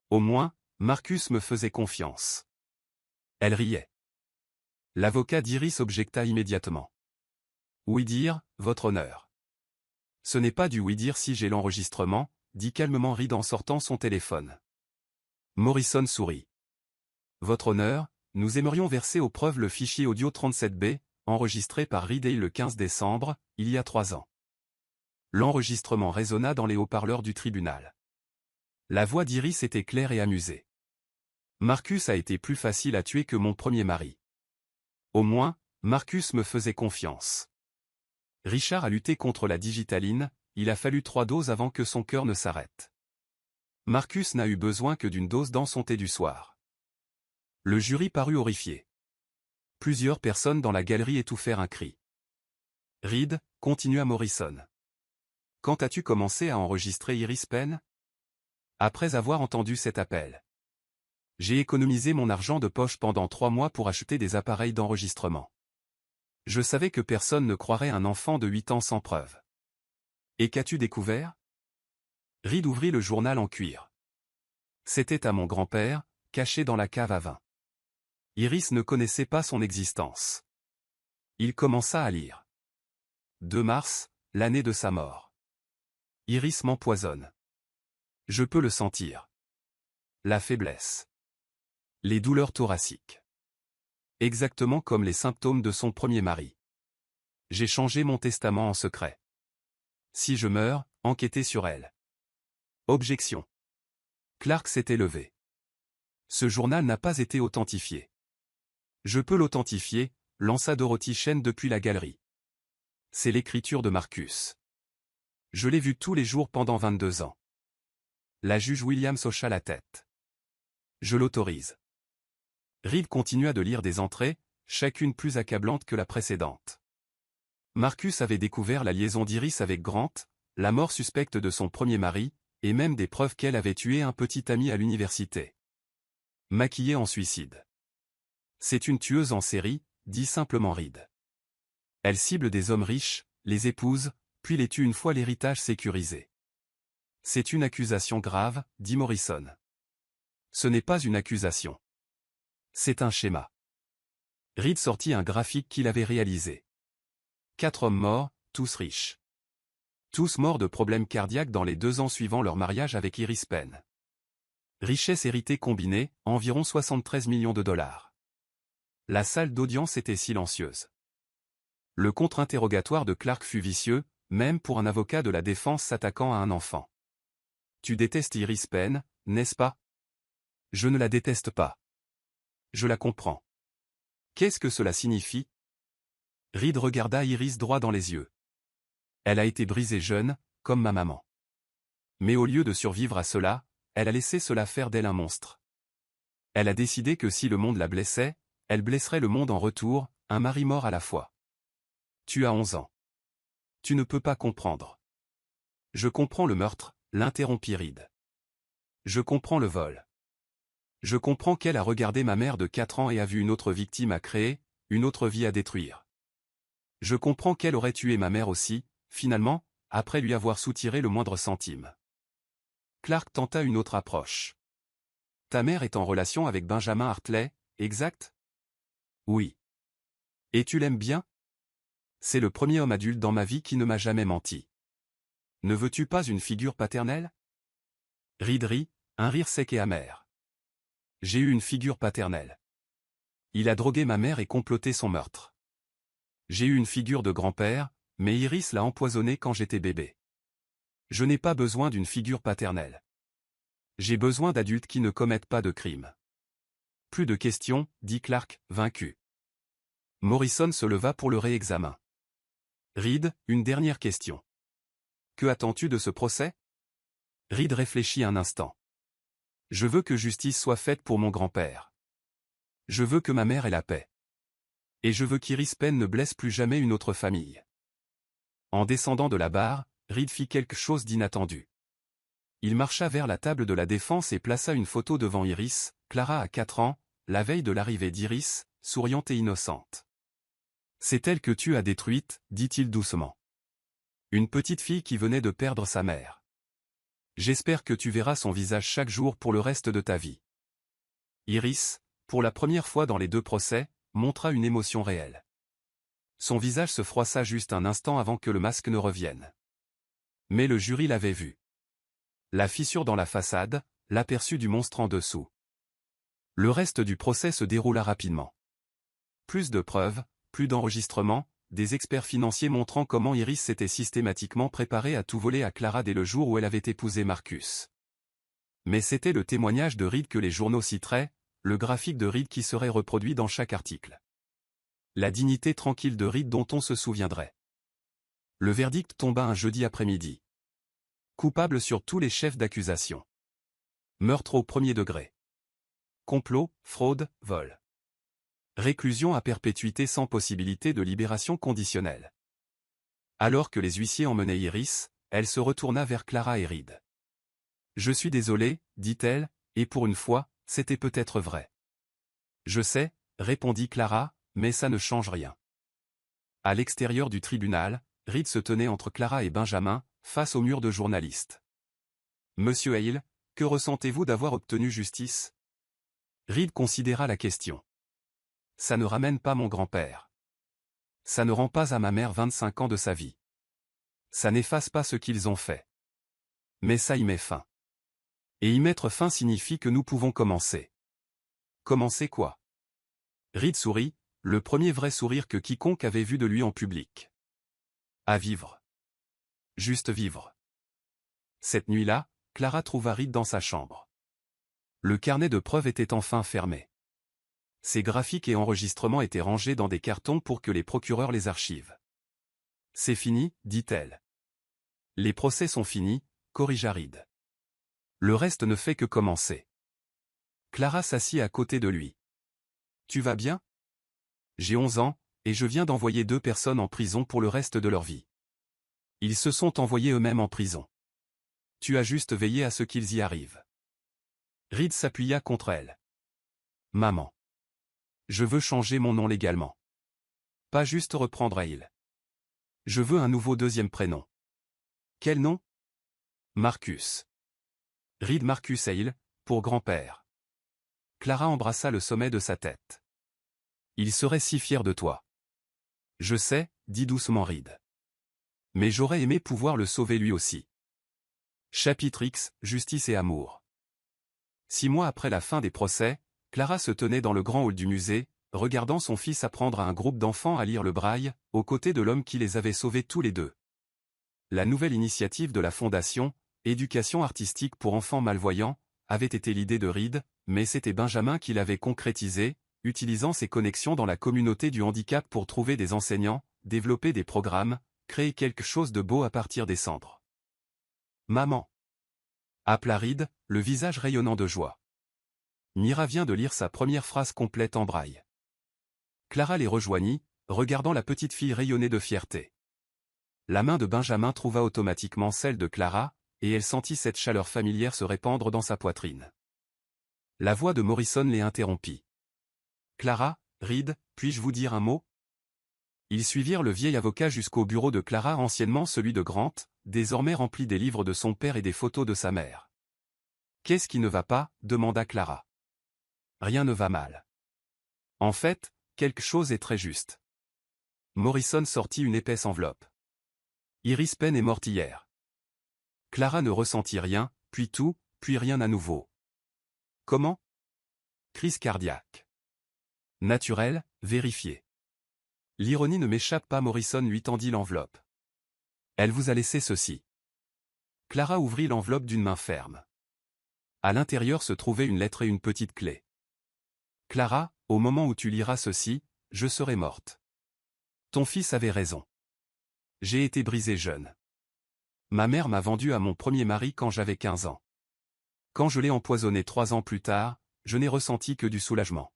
[SPEAKER 1] Au moins, Marcus me faisait confiance. Elle riait. L'avocat d'Iris objecta immédiatement. Oui dire, votre honneur. Ce n'est pas du oui dire si j'ai l'enregistrement, dit calmement Reed en sortant son téléphone. Morrison sourit. Votre honneur, nous aimerions verser aux preuves le fichier audio 37B, enregistré par Reed Hale le 15 décembre, il y a 3 ans. L'enregistrement résonna dans les haut-parleurs du tribunal. La voix d'Iris était claire et amusée. Marcus a été plus facile à tuer que mon premier mari. Au moins, Marcus me faisait confiance. Richard a lutté contre la digitaline, il a fallu 3 doses avant que son cœur ne s'arrête. Marcus n'a eu besoin que d'une dose dans son thé du soir. Le jury parut horrifié. Plusieurs personnes dans la galerie étouffèrent un cri. Reed, continua Morrison. Quand as-tu commencé à enregistrer Iris Penn? Après avoir entendu cet appel. J'ai économisé mon argent de poche pendant 3 mois pour acheter des appareils d'enregistrement. Je savais que personne ne croirait un enfant de 8 ans sans preuve. Et qu'as-tu découvert? Reed ouvrit le journal en cuir. C'était à mon grand-père, caché dans la cave à vin. Iris ne connaissait pas son existence. Il commença à lire. 2 mars, l'année de sa mort. Iris m'empoisonne. Je peux le sentir. La faiblesse. Les douleurs thoraciques. Exactement comme les symptômes de son premier mari. J'ai changé mon testament en secret. Si je meurs, enquêtez sur elle. Objection. Clark s'était levé. Ce journal n'a pas été authentifié. Je peux l'authentifier, lança Dorothy Chen depuis la galerie. C'est l'écriture de Marcus. Je l'ai vu tous les jours pendant 22 ans. La juge Williams hocha la tête. Je l'autorise. Reed continua de lire des entrées, chacune plus accablante que la précédente. Marcus avait découvert la liaison d'Iris avec Grant, la mort suspecte de son premier mari, et même des preuves qu'elle avait tué un petit ami à l'université. Maquillée en suicide. C'est une tueuse en série, dit simplement Reed. Elle cible des hommes riches, les épouse, puis les tue une fois l'héritage sécurisé. C'est une accusation grave, dit Morrison. Ce n'est pas une accusation. C'est un schéma. Reed sortit un graphique qu'il avait réalisé. 4 hommes morts, tous riches. Tous morts de problèmes cardiaques dans les 2 ans suivant leur mariage avec Iris Penn. Richesse héritée combinée, environ 73 millions de dollars. La salle d'audience était silencieuse. Le contre-interrogatoire de Clark fut vicieux, même pour un avocat de la défense s'attaquant à un enfant. Tu détestes Iris Penn, n'est-ce pas? Je ne la déteste pas. Je la comprends. Qu'est-ce que cela signifie? Reed regarda Iris droit dans les yeux. Elle a été brisée jeune, comme ma maman. Mais au lieu de survivre à cela, elle a laissé cela faire d'elle un monstre. Elle a décidé que si le monde la blessait, elle blesserait le monde en retour, un mari mort à la fois. Tu as 11 ans. Tu ne peux pas comprendre. Je comprends le meurtre, l'interrompit Reed. Je comprends le vol. Je comprends qu'elle a regardé ma mère de 4 ans et a vu une autre victime à créer, une autre vie à détruire. Je comprends qu'elle aurait tué ma mère aussi, finalement, après lui avoir soutiré le moindre centime. Clark tenta une autre approche. Ta mère est en relation avec Benjamin Hartley, exact? Oui. Et tu l'aimes bien? C'est le premier homme adulte dans ma vie qui ne m'a jamais menti. Ne veux-tu pas une figure paternelle? Reed rit, un rire sec et amer. J'ai eu une figure paternelle. Il a drogué ma mère et comploté son meurtre. J'ai eu une figure de grand-père, mais Iris l'a empoisonné quand j'étais bébé. Je n'ai pas besoin d'une figure paternelle. J'ai besoin d'adultes qui ne commettent pas de crimes. Plus de questions, dit Clark, vaincu. Morrison se leva pour le réexamen. Reed, une dernière question. Que attends-tu de ce procès? Reed réfléchit un instant. Je veux que justice soit faite pour mon grand-père. Je veux que ma mère ait la paix. Et je veux qu'Iris Penn ne blesse plus jamais une autre famille. En descendant de la barre, Reed fit quelque chose d'inattendu. Il marcha vers la table de la défense et plaça une photo devant Iris, Clara à 4 ans, la veille de l'arrivée d'Iris, souriante et innocente. C'est elle que tu as détruite, dit-il doucement. Une petite fille qui venait de perdre sa mère. J'espère que tu verras son visage chaque jour pour le reste de ta vie. Iris, pour la première fois dans les 2 procès, montra une émotion réelle. Son visage se froissa juste un instant avant que le masque ne revienne. Mais le jury l'avait vu. La fissure dans la façade, l'aperçu du monstre en dessous. Le reste du procès se déroula rapidement. Plus de preuves, plus d'enregistrements, des experts financiers montrant comment Iris s'était systématiquement préparée à tout voler à Clara dès le jour où elle avait épousé Marcus. Mais c'était le témoignage de Reed que les journaux citeraient, le graphique de Reed qui serait reproduit dans chaque article. La dignité tranquille de Reed dont on se souviendrait. Le verdict tomba un jeudi après-midi. Coupable sur tous les chefs d'accusation. Meurtre au premier degré. Complot, fraude, vol. Réclusion à perpétuité sans possibilité de libération conditionnelle. Alors que les huissiers emmenaient Iris, elle se retourna vers Clara et Reed. Je suis désolée, dit-elle, et pour une fois, c'était peut-être vrai. Je sais, répondit Clara, mais ça ne change rien. À l'extérieur du tribunal, Reed se tenait entre Clara et Benjamin, face au mur de journalistes. Monsieur Hale, que ressentez-vous d'avoir obtenu justice? Reed considéra la question. Ça ne ramène pas mon grand-père. Ça ne rend pas à ma mère 25 ans de sa vie. Ça n'efface pas ce qu'ils ont fait. Mais ça y met fin. Et y mettre fin signifie que nous pouvons commencer. Commencer quoi? Reed sourit, le premier vrai sourire que quiconque avait vu de lui en public. À vivre. Juste vivre. Cette nuit-là, Clara trouva Reed dans sa chambre. Le carnet de preuves était enfin fermé. Ses graphiques et enregistrements étaient rangés dans des cartons pour que les procureurs les archivent. C'est fini, dit-elle. Les procès sont finis, corrigea Reed. Le reste ne fait que commencer. Clara s'assit à côté de lui. Tu vas bien? J'ai 11 ans, et je viens d'envoyer 2 personnes en prison pour le reste de leur vie. Ils se sont envoyés eux-mêmes en prison. Tu as juste veillé à ce qu'ils y arrivent. Reed s'appuya contre elle. Maman. Je veux changer mon nom légalement. Pas juste reprendre Hale. Je veux un nouveau deuxième prénom. Quel nom? Marcus. Reed Marcus Hale, pour grand-père. Clara embrassa le sommet de sa tête. Il serait si fier de toi. Je sais, dit doucement Reed. Mais j'aurais aimé pouvoir le sauver lui aussi. Chapitre X, Justice et amour. 6 mois après la fin des procès, Clara se tenait dans le grand hall du musée, regardant son fils apprendre à un groupe d'enfants à lire le braille, aux côtés de l'homme qui les avait sauvés tous les deux. La nouvelle initiative de la Fondation, Éducation artistique pour enfants malvoyants, avait été l'idée de Reed, mais c'était Benjamin qui l'avait concrétisée, utilisant ses connexions dans la communauté du handicap pour trouver des enseignants, développer des programmes, créer quelque chose de beau à partir des cendres. Maman. Appela Reed, le visage rayonnant de joie. Mira vient de lire sa première phrase complète en braille. Clara les rejoignit, regardant la petite fille rayonner de fierté. La main de Benjamin trouva automatiquement celle de Clara, et elle sentit cette chaleur familière se répandre dans sa poitrine. La voix de Morrison les interrompit. Clara, Reed, puis-je vous dire un mot? Ils suivirent le vieil avocat jusqu'au bureau de Clara, anciennement celui de Grant, désormais rempli des livres de son père et des photos de sa mère. Qu'est-ce qui ne va pas? Demanda Clara. Rien ne va mal. En fait, quelque chose est très juste. Morrison sortit une épaisse enveloppe. Iris Penn est morte hier. Clara ne ressentit rien, puis tout, puis rien à nouveau. Comment? Crise cardiaque. Naturel, vérifié. L'ironie ne m'échappe pas. Morrison lui tendit l'enveloppe. Elle vous a laissé ceci. Clara ouvrit l'enveloppe d'une main ferme. À l'intérieur se trouvait une lettre et une petite clé. Clara, au moment où tu liras ceci, je serai morte. Ton fils avait raison. J'ai été brisée jeune. Ma mère m'a vendue à mon premier mari quand j'avais 15 ans. Quand je l'ai empoisonné 3 ans plus tard, je n'ai ressenti que du soulagement.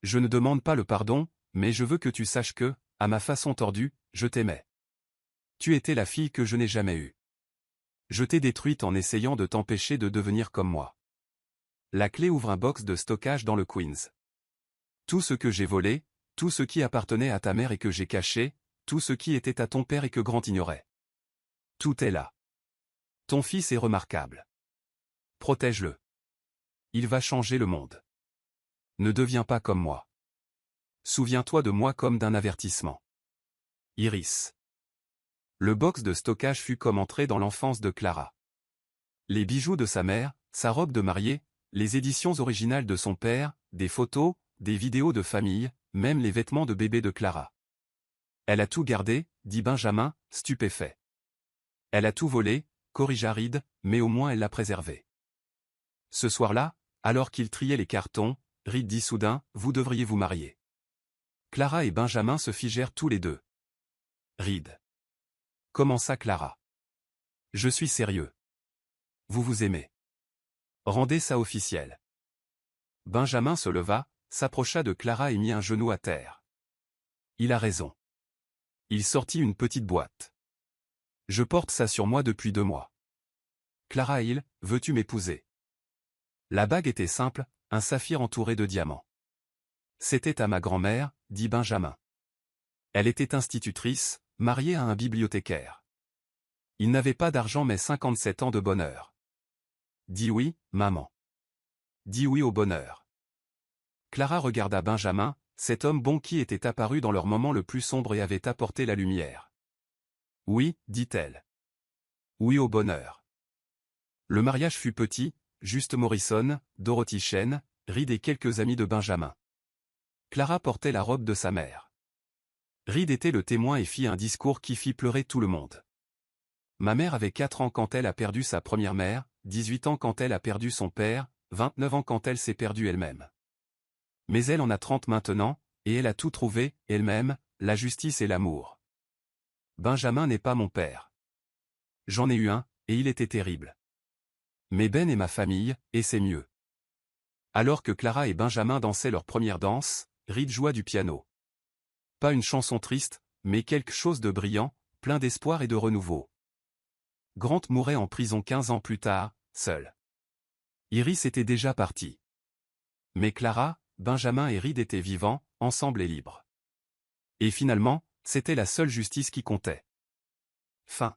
[SPEAKER 1] Je ne demande pas le pardon, mais je veux que tu saches que, à ma façon tordue, je t'aimais. Tu étais la fille que je n'ai jamais eue. Je t'ai détruite en essayant de t'empêcher de devenir comme moi. La clé ouvre un box de stockage dans le Queens. Tout ce que j'ai volé, tout ce qui appartenait à ta mère et que j'ai caché, tout ce qui était à ton père et que Grant ignorait. Tout est là. Ton fils est remarquable. Protège-le. Il va changer le monde. Ne deviens pas comme moi. Souviens-toi de moi comme d'un avertissement. Iris. Le box de stockage fut comme entrer dans l'enfance de Clara. Les bijoux de sa mère, sa robe de mariée, les éditions originales de son père, des photos, des vidéos de famille, même les vêtements de bébé de Clara. Elle a tout gardé, dit Benjamin, stupéfait. Elle a tout volé, corrigea Reed, mais au moins elle l'a préservé. Ce soir-là, alors qu'il triait les cartons, Reed dit soudain, vous devriez vous marier. Clara et Benjamin se figèrent tous les deux. Reed. Commença Clara. Je suis sérieux. Vous vous aimez. Rendez ça officiel. Benjamin se leva, s'approcha de Clara et mit un genou à terre. Il a raison. Il sortit une petite boîte. Je porte ça sur moi depuis 2 mois. Clara Hale, veux-tu m'épouser? La bague était simple, un saphir entouré de diamants. C'était à ma grand-mère, dit Benjamin. Elle était institutrice, mariée à un bibliothécaire. Il n'avait pas d'argent mais 57 ans de bonheur. Dis oui, maman. Dis oui au bonheur. Clara regarda Benjamin, cet homme bon qui était apparu dans leur moment le plus sombre et avait apporté la lumière. Oui, dit-elle. Oui au bonheur. Le mariage fut petit, juste Morrison, Dorothy Chen, Reed et quelques amis de Benjamin. Clara portait la robe de sa mère. Reed était le témoin et fit un discours qui fit pleurer tout le monde. Ma mère avait 4 ans quand elle a perdu sa première mère, 18 ans quand elle a perdu son père, 29 ans quand elle s'est perdue elle-même. Mais elle en a 30 maintenant, et elle a tout trouvé, elle-même, la justice et l'amour. Benjamin n'est pas mon père. J'en ai eu un, et il était terrible. Mais Ben et ma famille, et c'est mieux. Alors que Clara et Benjamin dansaient leur première danse, Reed joua du piano. Pas une chanson triste, mais quelque chose de brillant, plein d'espoir et de renouveau. Grant mourait en prison 15 ans plus tard, seul. Iris était déjà partie. Mais Clara, Benjamin et Reed étaient vivants, ensemble et libres. Et finalement, c'était la seule justice qui comptait. Fin.